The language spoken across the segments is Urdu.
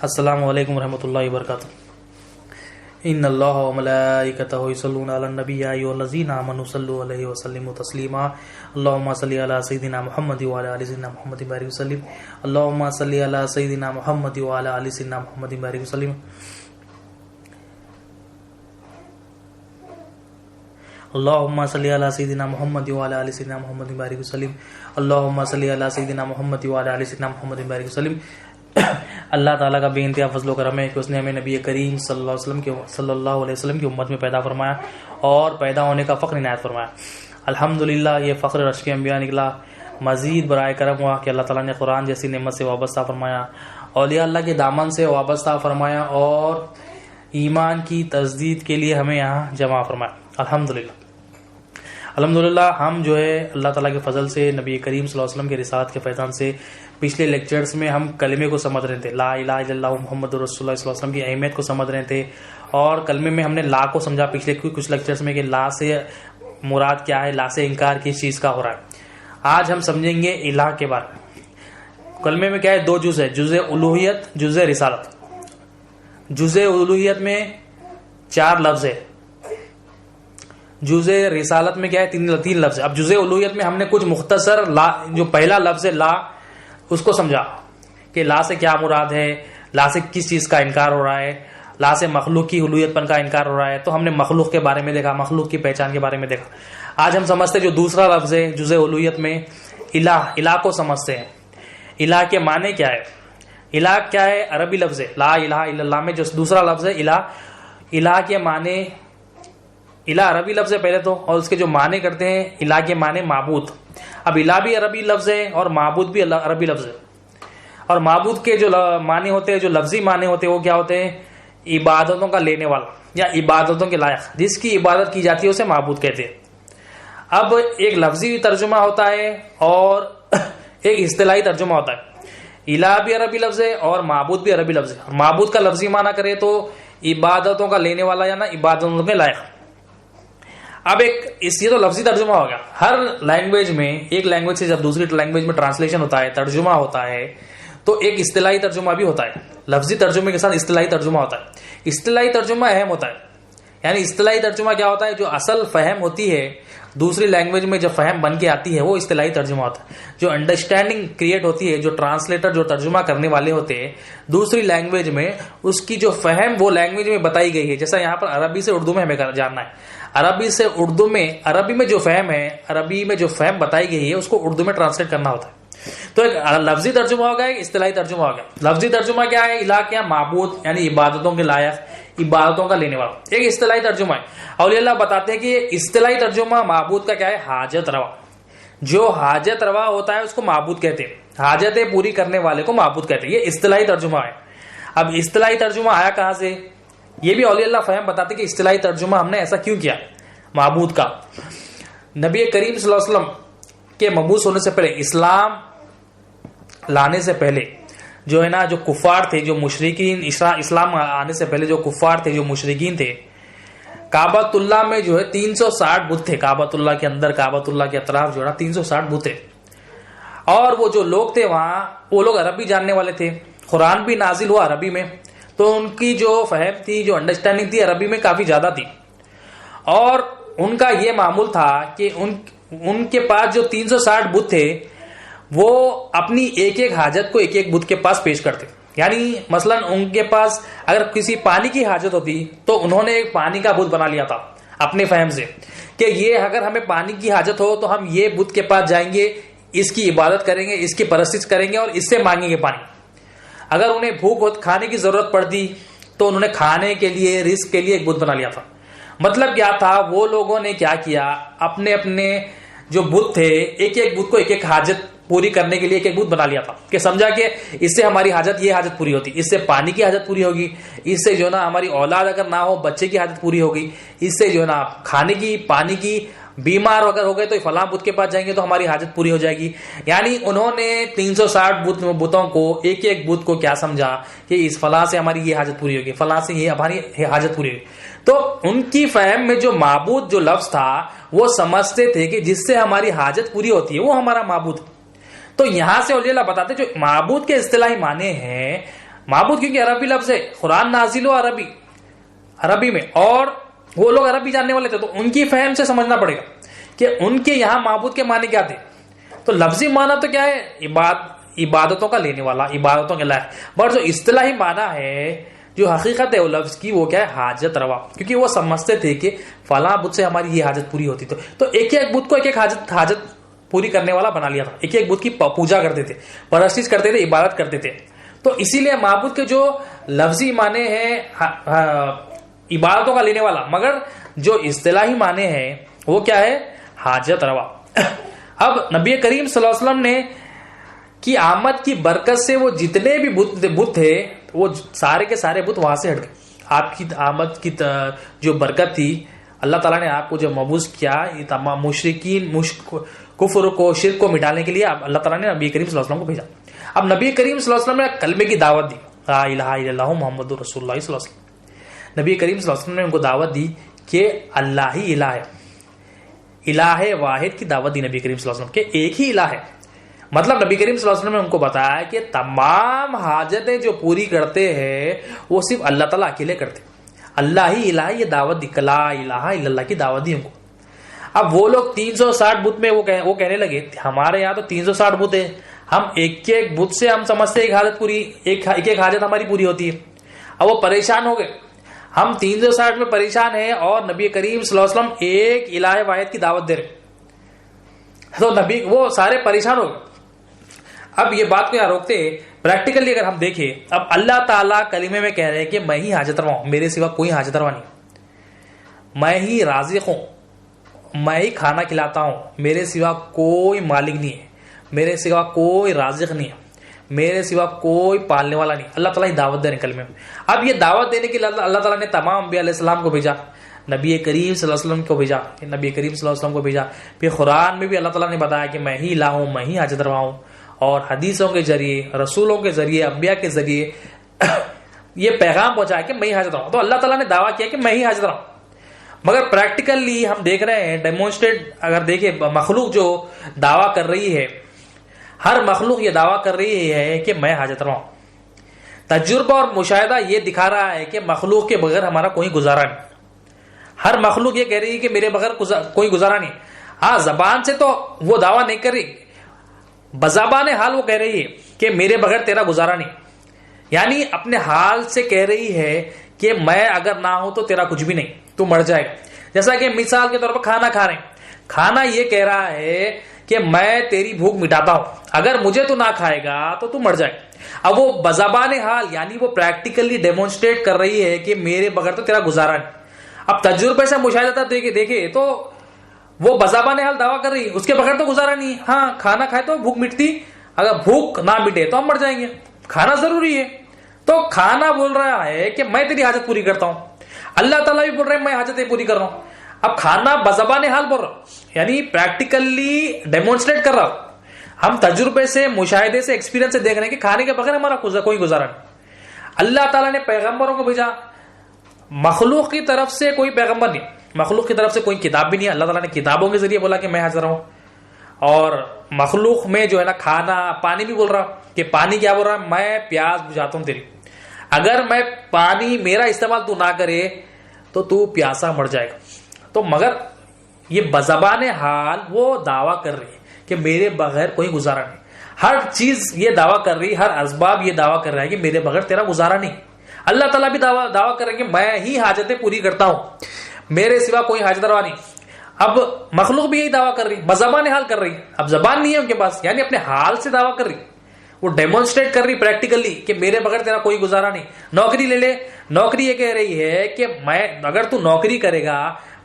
السلام علیکم ورحمۃ اللہ وبرکاتہ۔ ان اللہ و ملائکتہ یصلون علی النبی یا ایھا الذین آمنوا صلوا علیہ وسلموا تسلیما۔ اللهم صل علی سیدنا محمد وعلی آل سیدنا محمد بارک وسلم۔ اللهم صل علی سیدنا محمد وعلی آل سیدنا محمد بارک وسلم۔ اللهم صل علی سیدنا محمد وعلی آل سیدنا محمد بارک وسلم۔ اللهم صل علی سیدنا محمد وعلی آل سیدنا محمد بارک وسلم۔ اللہ تعالیٰ کا بے انتہا فضل و کرم ہے کہ اس نے ہمیں نبی کریم صلی اللہ علیہ وسلم کی امت میں پیدا فرمایا اور پیدا ہونے کا فخر عنایت فرمایا۔ الحمدللہ یہ فخر رشک انبیاء نکلا۔ مزید برائے کرم ہوا کہ اللہ تعالیٰ نے قرآن جیسی نعمت سے وابستہ فرمایا، اولیاء اللہ کے دامن سے وابستہ فرمایا اور ایمان کی تجدید کے لیے ہمیں یہاں جمع فرمایا۔ الحمدللہ ہم جو ہے اللہ تعالیٰ کے فضل سے نبی کریم صلی اللہ علیہ وسلم کے رسالت کے فیضان سے پچھلے لیکچرز میں ہم کلمے کو سمجھ رہے تھے، لا الہ الا اللہ محمد رسول اللہ صلی اللہ علیہ وسلم کی اہمیت کو سمجھ رہے تھے، اور کلمے میں ہم نے لا کو سمجھا پچھلے کچھ لیکچرز میں کہ لا سے مراد کیا ہے، لا سے انکار کس چیز کا ہو رہا ہے۔ آج ہم سمجھیں گے الہ کے بارے میں۔ کلمے میں کیا ہے، دو جز ہے، جز الوہیت، جز رسالت۔ جز الوہیت میں 4 لفظ ہے، جز رسالت میں کیا ہے 3 لفظ ہے۔ اب جز الوہیت میں ہم نے کچھ مختصر لا، جو پہلا لفظ ہے لا، اس کو سمجھا کہ لا سے کیا مراد ہے، لا سے کس چیز کا انکار ہو رہا ہے، لا سے مخلوق کی الوہیت پن کا انکار ہو رہا ہے۔ تو ہم نے مخلوق کے بارے میں دیکھا، مخلوق کی پہچان کے بارے میں دیکھا۔ آج ہم سمجھتے جو دوسرا لفظ ہے جز الوہیت میں الہ، الہ کو سمجھتے ہیں۔ الہ کے معنی کیا ہے؟ الہ کیا ہے؟ عربی لفظ ہے، لا الہ الا اللہ میں جو دوسرا لفظ ہے الہ، الہ کے معنی، الہ عربی لفظ ہے پہلے تو، اور اس کے جو معنی کرتے ہیں الہ کے معنی معبود۔ اب الہ بھی عربی لفظ ہے اور معبود بھی عربی لفظ ہے، اور معبود کے جو معنی ہوتے ہیں، جو لفظی معنی ہوتے ہیں، وہ کیا ہوتے ہیں؟ عبادتوں کا لینے والا یا عبادتوں کے لائق، جس کی عبادت کی جاتی ہے اسے معبود کہتے ہیں۔ اب ایک لفظی ترجمہ ہوتا ہے اور ایک اصطلاحی ترجمہ ہوتا ہے۔ الہ بھی عربی لفظ ہے اور معبود بھی عربی لفظ ہے۔ معبود کا لفظی معنی کرے تو عبادتوں کا لینے والا یا نا عبادتوں کے لائق۔ اب یہ تو لفظی ترجمہ ہو گیا۔ ہر لینگویج میں، ایک لینگویج سے جب دوسری لینگویج میں ٹرانسلیشن ہوتا ہے، ترجمہ ہوتا ہے، تو ایک اصطلاحی ترجمہ بھی ہوتا ہے۔ لفظی ترجمے کے ساتھ اصطلاحی ترجمہ ہوتا ہے۔ اصطلاحی ترجمہ اہم ہوتا ہے، یعنی اصطلاحی ترجمہ کیا ہوتا ہے؟ جو اصل فہم ہوتی ہے دوسری لینگویج میں، جب فہم بن کے آتی ہے وہ اصطلاحی ترجمہ ہوتا ہے۔ جو انڈرسٹینڈنگ کریٹ ہوتی ہے، جو ٹرانسلیٹر، جو ترجمہ کرنے والے ہوتے ہیں دوسری لینگویج میں، اس کی جو فہم وہ لینگویج میں بتائی گئی ہے، جیسا یہاں پر عربی سے اردو میں ہمیں جاننا ہے، عربی سے اردو میں، عربی میں جو فہم ہے، عربی میں جو فہم بتائی گئی ہے اس کو اردو میں ٹرانسلیٹ کرنا ہوتا ہے۔ تو ایک لفظی ترجمہ ہوگا، ایک اصطلاحی ترجمہ ہوگا۔ لفظی ترجمہ کیا ہے؟ الہ کیا؟ معبود، یعنی عبادتوں کے لائق، عبادتوں کا لینے والا۔ ایک اصطلاحی ترجمہ ہے، اولیاء اللہ بتاتے ہیں کہ یہ اصطلاحی ترجمہ معبود کا کیا ہے؟ حاجت روا۔ جو حاجت روا ہوتا ہے اس کو معبود کہتے ہیں، حاجتیں پوری کرنے والے کو معبود کہتے ہیں۔ یہ اصطلاحی ترجمہ ہے۔ اب اصطلاحی ترجمہ آیا کہاں سے؟ یہ بھی اولیاء اللہ فہم بتاتے کہ اصطلاحی ترجمہ ہم نے ایسا کیوں کیا معبود کا۔ نبی کریم صلی اللہ علیہ وسلم کے مبعوث ہونے سے پہلے، اسلام لانے سے پہلے جو ہے نا، جو کفار تھے، جو مشرکین، اسلام آنے سے پہلے جو کفار تھے، جو مشرکین تھے، کعبۃ اللہ میں جو ہے 360 بت تھے۔ کعبۃ اللہ کے اندر، کعبۃ اللہ کے اطراف جو ہے 360 بت تھے، اور وہ جو لوگ تھے وہاں، وہ لوگ عربی جاننے والے تھے، قرآن بھی نازل ہوا عربی میں، تو ان کی جو فہم تھی، جو انڈرسٹینڈنگ تھی عربی میں کافی زیادہ تھی، اور ان کا یہ معمول تھا کہ ان کے پاس جو 360 بت تھے وہ اپنی ایک ایک حاجت کو ایک ایک بت کے پاس پیش کرتے۔ یعنی مثلا ان کے پاس اگر کسی پانی کی حاجت ہوتی تو انہوں نے ایک پانی کا بت بنا لیا تھا اپنے فہم سے، کہ یہ اگر ہمیں پانی کی حاجت ہو تو ہم یہ بت کے پاس جائیں گے، اس کی عبادت کریں گے، اس کی پرستش کریں گے اور اس سے مانگیں گے پانی۔ اگر انہیں بھوک کھانے کی ضرورت پڑتی تو انہوں نے کھانے کے لیے، رزق کے لیے ایک بت بنا لیا تھا۔ مطلب کیا تھا؟ وہ لوگوں نے کیا کیا، اپنے اپنے جو بت تھے، ایک ایک بت کو ایک ایک حاجت پوری کرنے کے لیے ایک ایک بت بنا لیا تھا، کہ سمجھا کہ اس سے ہماری حاجت، یہ حاجت پوری ہوتی، اس سے پانی کی حاجت پوری ہوگی، اس سے جو ہے نا ہماری اولاد اگر نہ ہو بچے کی حاجت پوری ہوگی، اس سے جو ہے نا کھانے کی، پانی کی، بیمار اگر ہو گئے تو فلاں بت کے پاس جائیں گے تو ہماری حاجت پوری ہو جائے گی۔ یعنی انہوں نے 360 بتوں کو، ایک ایک بت کو کیا سمجھا کہ اس فلاں سے ہماری یہ حاجت پوری ہوگی، فلاں سے یہ ہماری حاجت پوری ہوگی۔ تو ان کی فہم میں جو معبود جو لفظ تھا وہ سمجھتے تھے کہ جس سے ہماری حاجت پوری ہوتی ہے وہ ہمارا معبود۔ تو یہاں سے اولیاء اللہ بتاتے جو معبود کے اصطلاحی معنی ہیں، معبود کیونکہ عربی لفظ ہے، قرآن نازل ہو عربی میں، اور وہ لوگ عربی جاننے والے تھے، تو ان کی فہم سے سمجھنا پڑے گا کہ ان کے یہاں معبود کے معنی کیا تھے. تو لفظی معنی تو کیا ہے، عبادتوں کا لینے والا، عبادتوں کے لائق، اور جو اصطلاحی معنی ہے، جو حقیقت ہے وہ لفظ کی، وہ کیا ہے، حاجت روا. کیونکہ وہ سمجھتے تھے کہ فلاں بت سے ہماری یہ حاجت پوری ہوتی، تو ایک ایک بت کو ایک ایک حاجت پوری کرنے والا بنا لیا تھا. ایک ایک بت کی پوجا کرتے تھے، پرستش کرتے تھے، عبادت کرتے تھے. تو اسی لیے معبود کے جو لفظی معنی ہیں عبادتوں کا لینے والا، مگر جو اصطلاحی معنی ہے وہ کیا ہے، حاجت روا. اب نبی کریم صلی اللہ علیہ وسلم نے کی آمد کی برکت سے وہ جتنے بھی بت تھے وہ سارے کے سارے بت وہاں سے ہٹ گئے. آپ کی آمد کی جو برکت تھی، اللہ تعالیٰ نے آپ کو جو مبعوث کیا، یہ تمام مشرکین کفر کو، شرک کو مٹانے کے لیے اللہ تعالیٰ نے نبی کریم صلی اللہ علیہ وسلم کو بھیجا. اب نبی کریم صلی اللہ علیہ وسلم نے کلمے کی دعوت دی، لا الہ الا اللہ محمد رسول اللہ صلی اللہ علیہ وسلم. نبی کریم صلی اللہ علیہ وسلم نے ان کو دعوت دی کہ اللہ ہی الہ ہے، الہ واحد کی دعوت دی نبی کریم صلی اللہ علیہ وسلم کہ ایک ہی الہ ہے. مطلب نبی کریم صلی اللہ علیہ وسلم نے ان کو بتایا کہ تمام حاجتیں جو پوری کرتے ہیں وہ صرف اللہ تعالیٰ اکیلے کرتے. اللہ ہی الہ، یہ دعوت دی، لا الہ الا اللہ کی دعوت دی ان کو. اب وہ لوگ 360 بت میں وہ کہنے لگے ہمارے یہاں تو 360 بت ہے، ہم ایک ایک بت سے ہم سمجھتے ایک حاجت پوری، ایک حاجت ہماری پوری ہوتی ہے. اب وہ پریشان ہو گئے، ہم 360 میں پریشان ہیں اور نبی کریم صلی اللہ علیہ وسلم ایک الہ واحد کی دعوت دے رہے. تو نبی وہ سارے پریشان ہو گئے. اب یہ بات کو یہاں روکتے، پریکٹیکلی اگر ہم دیکھیں، اب اللہ تعالیٰ کلمے میں کہہ رہے ہیں کہ میں ہی حاجت روا ہوں، میرے سوا کوئی حاجت روا نہیں، میں ہی رازق ہوں، میں ہی کھانا کھلاتا ہوں، میرے سوا کوئی مالک نہیں ہے، میرے سوا کوئی رازق نہیں ہے، میرے سوا کوئی پالنے والا نہیں. اللہ تعالیٰ ہی دعوت دے رہے ہیں کلمے میں. اب یہ دعوت دینے کے لیے اللہ تعالیٰ نے تمام انبیاء علیہ السلام کو بھیجا، نبی کریم صلی اللہ علیہ وسلم کو بھیجا، نبی کریم صلی اللہ علیہ وسلم کو بھیجا. پھر قرآن میں بھی اللہ تعالیٰ نے بتایا کہ میں ہی الہ ہوں، میں ہی حاجت روا ہوں. اور حدیثوں کے ذریعے، رسولوں کے ذریعے، انبیاء کے ذریعے یہ پیغام پہنچایا کہ میں ہی حاجت روا ہوں. تو اللہ تعالیٰ نے دعویٰ کیا کہ میں ہی حاجت روا ہوں. مگر پریکٹیکلی ہم دیکھ رہے ہیں، ڈیمونسٹریٹ اگر دیکھیں، مخلوق جو دعویٰ کر رہی ہے، ہر مخلوق یہ دعویٰ کر رہی ہے کہ میں حاجت روا ہوں. تجربہ اور مشاہدہ یہ دکھا رہا ہے کہ مخلوق کے بغیر ہمارا کوئی گزارا نہیں. ہر مخلوق یہ کہہ رہی ہے کہ میرے بغیر کوئی گزارا نہیں. ہاں، زبان سے تو وہ دعویٰ نہیں کر رہی، بزبان حال وہ کہہ رہی ہے کہ میرے بغیر تیرا گزارا نہیں. یعنی اپنے حال سے کہہ رہی ہے کہ میں اگر نہ ہوں تو تیرا کچھ بھی نہیں، تو مر جائے گا. جیسا کہ مثال کے طور پر کھانا کھا رہے ہیں، کھانا یہ کہہ رہا ہے کہ میں تیری بھوک مٹاتا ہوں، اگر مجھے تو نہ کھائے گا تو مر جائے. اب وہ بزبان حال یعنی وہ پریکٹیکلی ڈیمونسٹریٹ کر رہی ہے کہ میرے بغیر تو تیرا گزارا نہیں. اب تجربے سے مشاہدہ دیکھے تو وہ بزبان حال دعویٰ کر رہی ہے اس کے بغیر تو گزارا نہیں. ہاں، کھانا کھائے تو بھوک مٹتی، اگر بھوک نہ مٹے تو ہم مر جائیں گے، کھانا ضروری ہے. تو کھانا بول رہا ہے کہ میں تیری حاجت پوری کرتا ہوں، اللہ تعالیٰ بھی بول رہے ہیں میں حاجتیں پوری کر رہا ہوں. اب کھانا بزبان حال بول رہا ہوں، یعنی پریکٹیکلی ڈیمونسٹریٹ کر رہا ہوں. ہم تجربے سے، مشاہدے سے، ایکسپیرینس سے دیکھ رہے ہیں کہ کھانے کے بغیر ہمارا کوئی گزارا نہیں. اللہ تعالیٰ نے پیغمبروں کو بھیجا، مخلوق کی طرف سے کوئی پیغمبر نہیں، مخلوق کی طرف سے کوئی کتاب بھی نہیں ہے. اللہ تعالیٰ نے کتابوں کے ذریعے بولا کہ میں حاضر ہوں. اور مخلوق میں جو ہے نا، کھانا، پانی بھی بول رہا کہ پانی کیا بول رہا، میں پیاس بجھاتا ہوں تیری، اگر میں پانی میرا استعمال تو نہ کرے تو پیاسا مر جائے گا. تو مگر یہ بزبان حال وہ دعویٰ کر رہی ہے کہ میرے بغیر کوئی گزارا نہیں. ہر چیز یہ دعویٰ کر رہی، ہر اسباب یہ دعویٰ کر رہا ہے کہ میرے بغیر تیرا گزارا نہیں. اللہ تعالیٰ بھی دعویٰ کر رہے کہ میں ہی حاجتیں پوری کرتا ہوں، میرے سوا کوئی حاجت روا نہیں. اب مخلوق بھی یہی دعویٰ کر رہی، بزبان حال کر رہی. اب زبان نہیں ہے ان کے پاس، یعنی اپنے حال سے دعویٰ کر رہی، وہ ڈیمونسٹریٹ کر رہی پریکٹیکلی کہ میرے بغیر تیرا کوئی گزارا نہیں. نوکری لے لے، نوکری یہ کہہ رہی ہے کہ میں اگر تو نوکری کرے گا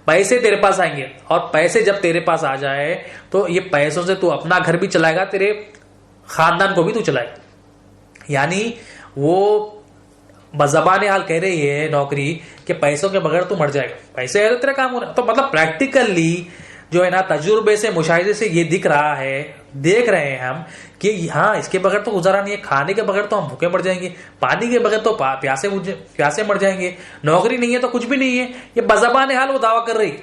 پیسے تیرے پاس آئیں گے، اور پیسے جب تیرے پاس آ جائے تو یہ پیسوں سے تو اپنا گھر بھی چلائے گا، تیرے خاندان کو بھی تو چلائے گا. یعنی وہ بزبان حال کہہ رہی ہے نوکری کہ پیسوں کے بغیر تو مر جائے گا، پیسے ہے تو تیرا کام ہو رہا. تو مطلب پریکٹیکلی جو ہے نا، تجربے سے، مشاہدے سے یہ دکھ رہا ہے، دیکھ رہے ہیں ہم کہ ہاں اس کے بغیر تو گزارا نہیں ہے. کھانے کے بغیر تو ہم بھوکے مر جائیں گے، پانی کے بغیر تو پیاسے مر جائیں گے، نوکری نہیں ہے تو کچھ بھی نہیں ہے. یہ بزبان حال وہ دعویٰ کر رہی.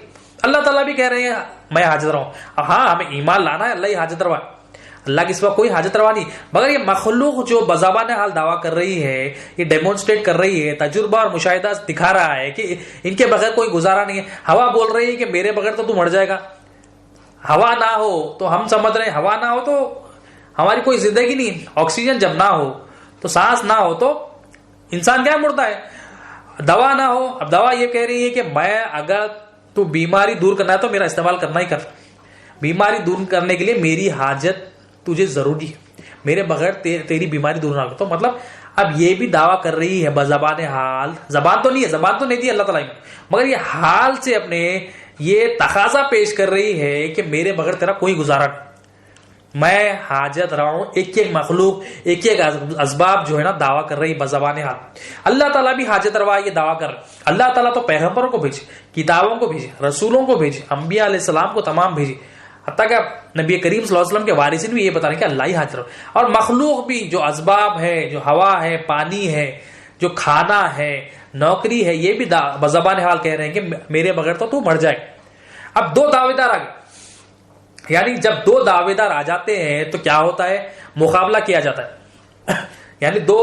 اللہ تعالیٰ بھی کہہ رہے ہیں میں حاجت رہا ہوں. اب ہاں، ہمیں ایمان لانا ہے، اللہ ہی حاجت روا. اللہ کے سوا کوئی حاجت روا نہیں. مگر یہ مخلوق جو بزبان حال دعویٰ کر رہی ہے، یہ ڈیمونسٹریٹ کر رہی ہے، تجربہ اور مشاہدہ دکھا رہا ہے کہ ان کے بغیر کوئی گزارا نہیں ہے. ہوا بول رہی ہے کہ میرے بغیر تو مر جائے گا. ہوا نہ ہو تو ہم سمجھ رہے ہیں ہوا نہ ہو تو ہماری کوئی زندگی نہیں. آکسیجن جب نہ ہو تو سانس نہ ہو تو انسان کیا مرتا ہے. دوا نہ ہو، اب دوا یہ کہہ رہی ہے کہ میں اگر تو بیماری دور کرنا ہے تو میرا استعمال کرنا ہی کر. بیماری دور کرنے کے لیے میری حاجت تجھے ضروری ہے، میرے بغیر تیری بیماری دور نہ ہو. تو مطلب اب یہ بھی دعویٰ کر رہی ہے بزبان حال، زبان تو نہیں ہے، زبان تو نہیں دی اللہ تعالیٰ نے، مگر یہ حال سے اپنے یہ تقاضا پیش کر رہی ہے کہ میرے بغیر تیرا کوئی گزارا نہیں. میں حاجت رہا ہوں. ایک ایک مخلوق، ایک ایک اسباب جو ہے نا دعویٰ کر رہی بزبان حال. اللہ تعالیٰ بھی حاجت روا یہ دعویٰ کر رہے. اللہ تعالیٰ تو پیغمبروں کو بھیجے، کتابوں کو بھیجے، رسولوں کو بھیجے، انبیاء علیہ السلام کو تمام بھیجے، حتیٰ کہ نبی کریم صلی اللہ علیہ وسلم کے وارثین بھی یہ بتا رہے ہیں کہ اللہ ہی حاجت روا. اور مخلوق بھی جو اسباب ہے، جو ہوا ہے، پانی ہے، جو کھانا ہے، نوکری ہے، یہ بھی بزبان حال کہہ رہے ہیں کہ میرے بغیر تو مر جائے. اب دو دعوے دار آ گئے، یعنی جب دو دعوے دار آ جاتے ہیں تو کیا ہوتا ہے، مقابلہ کیا جاتا ہے. یعنی دو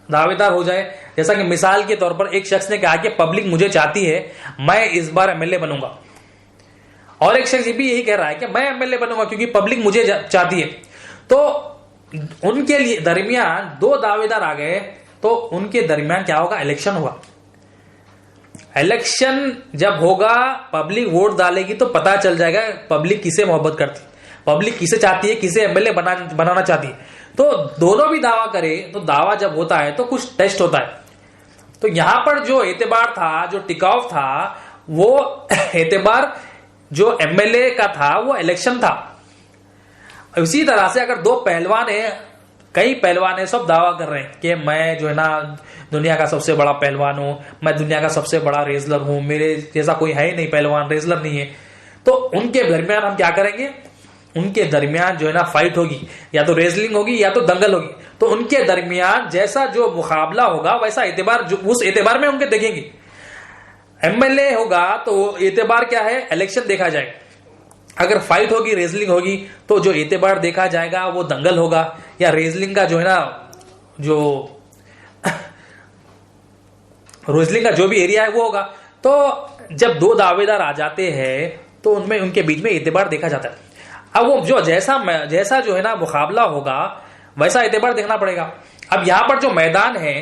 دعوے دار ہو جائے، جیسا کہ مثال کے طور پر ایک شخص نے کہا کہ پبلک مجھے چاہتی ہے، میں اس بار MLA بنوں گا، اور ایک شخص بھی یہی کہہ رہا ہے کہ میں MLA بنوں گا کیونکہ پبلک مجھے چاہتی ہے. تو ان کے لیے درمیان دو دعوے دار آ گئے تو ان کے درمیان کیا ہوگا، الیکشن ہوگا. الیکشن جب ہوگا، پبلک ووٹ ڈالے گی تو پتا چل جائے گا پبلک کسے محبت کرتی، پبلک کسے چاہتی ہے، کسے MLA بنانا چاہتی ہے. تو دونوں بھی دعویٰ کرے تو دعویٰ جب ہوتا ہے تو کچھ ٹیسٹ ہوتا ہے. تو یہاں پر جو اعتبار تھا، جو ٹکاؤ تھا، وہ اعتبار جو MLA کا تھا وہ الیکشن تھا. اسی طرح سے اگر دو پہلوان ہیں، کئی پہلوان ہیں، سب دعویٰ کر رہے ہیں کہ میں جو ہے نا دنیا کا سب سے بڑا پہلوان ہوں، میں دنیا کا سب سے بڑا ریزلر ہوں، میرے جیسا کوئی ہے ہی نہیں پہلوان، ریزلر نہیں ہے. تو ان کے درمیان ہم کیا کریں گے، ان کے درمیان جو ہے نا فائٹ ہوگی، یا تو ریزلنگ ہوگی یا تو دنگل ہوگی. تو ان کے درمیان جیسا جو مقابلہ ہوگا ویسا اعتبار، اس اعتبار میں ان کے دیکھیں گے. MLA ہوگا تو اعتبار کیا ہے، الیکشن دیکھا جائے گا. اگر فائٹ ہوگی، ریزلنگ ہوگی تو جو اعتبار دیکھا جائے گا وہ دنگل ہوگا، یا ریزلنگ کا جو ہے نا جو ریزلنگ کا جو بھی ایریا ہے وہ ہوگا. تو جب دو دعوے دار آ جاتے ہیں تو ان میں ان کے بیچ میں اعتبار دیکھا جاتا ہے. اب وہ جو جیسا جو ہے نا مقابلہ ہوگا ویسا اعتبار دیکھنا پڑے گا. اب یہاں پر جو میدان ہے،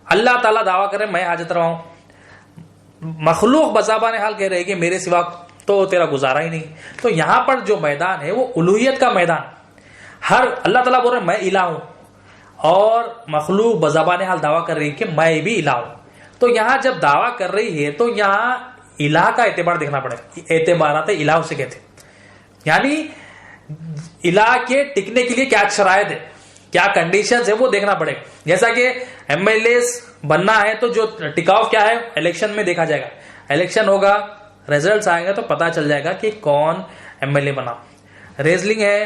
اللہ تعالیٰ دعویٰ کرے میں حاجت روا ہوں، مخلوق بزبان حال کہہ رہے کہ میرے سوا تو تیرا گزارا ہی نہیں. تو یہاں پر جو میدان ہے وہ الوہیت کا میدان. ہر اللہ تعالیٰ بول رہے میں الہ ہوں، اور مخلوق بزبان حال دعویٰ کر رہی کہ میں بھی الہ ہوں. تو یہاں جب دعویٰ کر رہی ہے تو یہاں الہ کا اعتبار دیکھنا پڑے گا. اعتبارات الہ اسے کہتے ہیں، یعنی الہ کے ٹکنے کے لیے کیا شرائط ہے، کیا کنڈیشنز ہے، وہ دیکھنا پڑے گا. جیسا کہ MLAs بننا ہے تو جو ٹکاؤ کیا ہے الیکشن میں دیکھا جائے گا. الیکشن ہوگا، ریزلٹس آئے گا تو پتا چل جائے گا کہ کون MLA بنا. ریزلنگ ہے،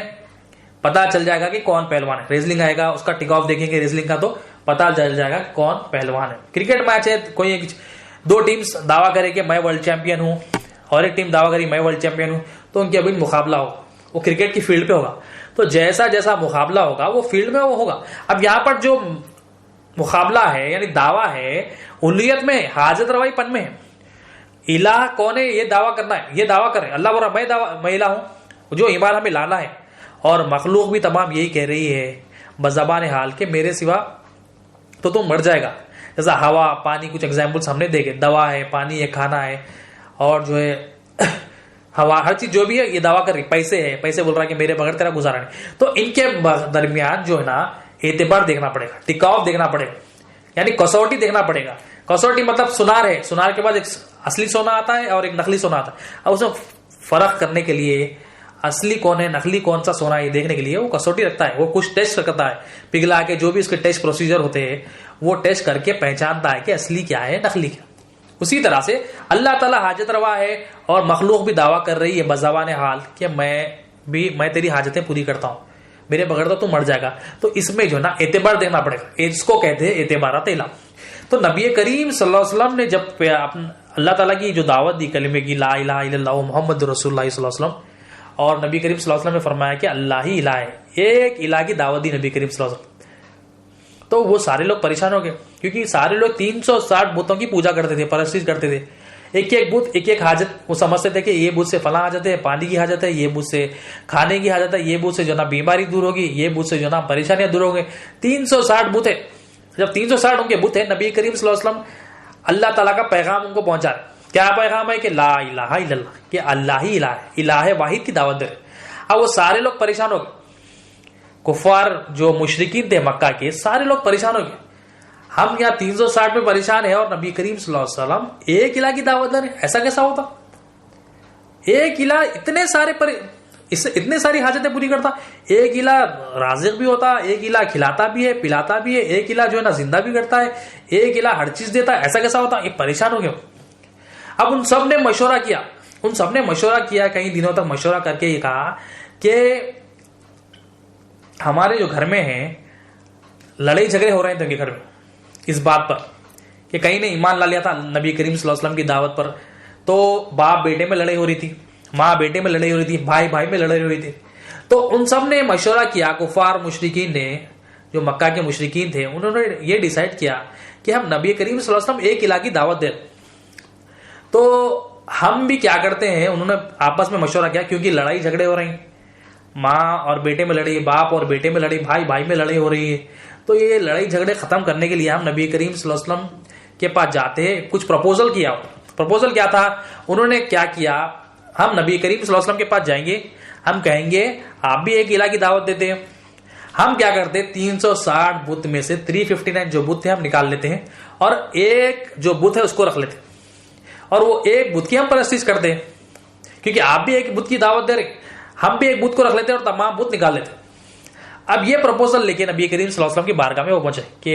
پتا چل جائے گا کہ کون پہلوان ہے. ریزلنگ آئے گا، اس کا ٹک آف دیکھیں گے ریزلنگ کا تو پتا چل جائے گا کہ کون پہلوان ہے. کرکٹ میچ ہے، کوئی دو ٹیمز دعویٰ کرے کہ میں ورلڈ چیمپئن ہوں اور ایک ٹیم دعویٰ کری میں ورلڈ چیمپئن ہوں، تو ان کے ابھی مقابلہ ہوگا. وہ کرکٹ کی فیلڈ پہ ہوگا. تو جیسا جیسا مقابلہ ہوگا وہ فیلڈ میں وہ ہوگا. اب یہاں پر جو مقابلہ ہے یعنی دعویٰ ہے الوہیت میں، حاجت روائی پن میں ہے. الہ کون ہے یہ دعویٰ کرنا ہے، یہ دعویٰ کرے اللہ بول رہا میں الہ ہوں، جو ایمان ہمیں لانا ہے. اور مخلوق بھی تمام یہی کہہ رہی ہے بزبان حال کہ میرے سوا تو تم مر جائے گا. جیسا ہوا، پانی، کچھ ایگزامپلس ہم نے دیکھے، دوا ہے، پانی ہے، کھانا ہے، اور جو ہے ہوا، ہر چیز جو بھی ہے یہ دعویٰ کر رہی. پیسے ہے، پیسے بول رہا ہے کہ میرے بغیر تیرا گزارا نہیں. تو ان کے درمیان جو ہے نا اعتبار دیکھنا پڑے گا، ٹکاؤ دیکھنا پڑے گا، یعنی کسوٹی دیکھنا پڑے گا. کسوٹی مطلب سونار ہے، سونار کے بعد ایک اصلی سونا آتا ہے اور ایک نقلی سونا آتا ہے. اب اس میں فرق کرنے کے لیے اصلی کون ہے، نقلی کون سا سونا ہے یہ دیکھنے کے لیے وہ کسوٹی رکھتا ہے. وہ کچھ ٹیسٹ کرتا ہے، پگھلا کے جو بھی اس کے ٹیسٹ پروسیجر ہوتے ہیں وہ ٹیسٹ کر کے پہچانتا ہے کہ اصلی کیا ہے، نقلی کیا. اسی طرح سے اللہ تعالیٰ حاجت روا ہے اور مخلوق بھی دعویٰ کر رہی ہے بزبان حال کہ میں تیری حاجتیں پوری کرتا ہوں، میرے بغیر تو مر جائے گا. تو اس میں جو ہے نا اعتبار دیکھنا پڑے گا. اس کو کہتے ہیں اعتبارات الہ. تو نبی کریم صلی اللہ علیہ وسلم نے جب اللہ تعالیٰ کی جو دعوت دی کلمے کی لا الہ الا اللہ محمد رسول اللہ صلی اللہ علیہ وسلم، اور نبی کریم صلی اللہ علیہ وسلم نے فرمایا کہ اللہ ہی الہ ہے، ایک الہ کی دعوت دی نبی کریم صلی اللہ علیہ وسلم، تو وہ سارے لوگ پریشان ہو گئے، کیونکہ سارے لوگ 360 بتوں کی پوجا کرتے تھے، پرستش کرتے تھے، ایک ایک بت ایک ایک حاجت وہ سمجھتے تھے کہ یہ بت سے فلاں حاجت ہے، پانی کی حاجت ہے، یہ بت سے کھانے کی حاجت ہے، یہ بت سے جو نا بیماری دور ہوگی، یہ بت سے جو نا پریشانیاں دور ہوں گے۔ 360 بت ہے، جب 360 ان کے بت ہے، نبی کریم صلی اللہ علیہ وسلم اللہ تعالیٰ کا پیغام ان کو پہنچا رہے۔ کیا پیغام ہے؟ کہ لا الہ الا اللہ، کہ اللہ ہی الہ ہے، الہ واحد کی دعوت دے رہے۔ اب وہ سارے لوگ پریشان ہو گئے، کفار جو مشرکین تھے مکہ کے، سارے لوگ پریشان ہو گئے، ہم یہاں 360 میں پریشان ہیں اور نبی کریم صلی اللہ علیہ وسلم ایک الہ کی دعوت دے رہے، ایسا کیسا ہوتا؟ ایک الہ اتنے ساری حاجتیں پوری کرتا، ایک الہ رازق بھی ہوتا، ایک الہ کھلاتا بھی ہے، پلاتا بھی ہے، ایک الہ جو ہے نا زندہ بھی کرتا ہے، ایک الہ ہر چیز دیتا ہے، ایسا کیسا ہوتا؟ یہ پریشان ہو گئے۔ اب ان سب نے مشورہ کیا، کئی دنوں تک مشورہ کر کے یہ کہا کہ ہمارے جو گھر میں ہیں لڑائی جھگڑے ہو رہے تھے ان کے گھر میں اس بات پر کہ کہیں نے ایمان لا لیا تھا نبی کریم صلی اللہ علیہ وسلم کی دعوت پر، تو باپ بیٹے میں لڑائی ہو رہی تھی، ماں بیٹے میں لڑائی ہو رہی تھی، بھائی بھائی میں لڑائی ہو رہی تھی۔ تو ان سب نے مشورہ کیا، کفار مشرکین نے، جو مکہ کے مشرکین تھے، انہوں نے یہ ڈیسائیڈ کیا کہ ہم نبی کریم صلی اللہ علیہ وسلم ایک الہ کی دعوت دیں، تو ہم بھی کیا کرتے ہیں، انہوں نے آپس میں مشورہ کیا، کیونکہ لڑائی جھگڑے ہو رہے ہیں، ماں اور بیٹے میں لڑائی، باپ اور بیٹے میں لڑائی، بھائی بھائی میں لڑائی ہو رہی ہے، تو یہ لڑائی جھگڑے ختم کرنے کے لیے ہم نبی کریم صلی اللہ علیہ وسلم کے پاس جاتے ہیں۔ کچھ پروپوزل کیا تھا انہوں نے، کیا کیا، ہم نبی کریم صلی اللہ علیہ وسلم کے پاس جائیں گے، ہم کہیں گے آپ بھی ایک الہ کی دعوت دیتے ہیں، ہم کیا کرتے 360 بت میں سے 359 جو بت تھے ہم نکال لیتے ہیں، اور ایک جو بت ہے اس کو رکھ لیتے ہیں، اور وہ ایک بت کی ہم پرستش کرتے ہیں، کیونکہ آپ بھی ایک بت کی دعوت دے رہے، ہم بھی ایک بت کو رکھ لیتے ہیں اور تمام بت نکال لیتے ہیں۔ اب یہ پروپوزل لے کے نبی کریم صلی اللہ علیہ وسلم کی بارگاہ میں وہ پہنچے کہ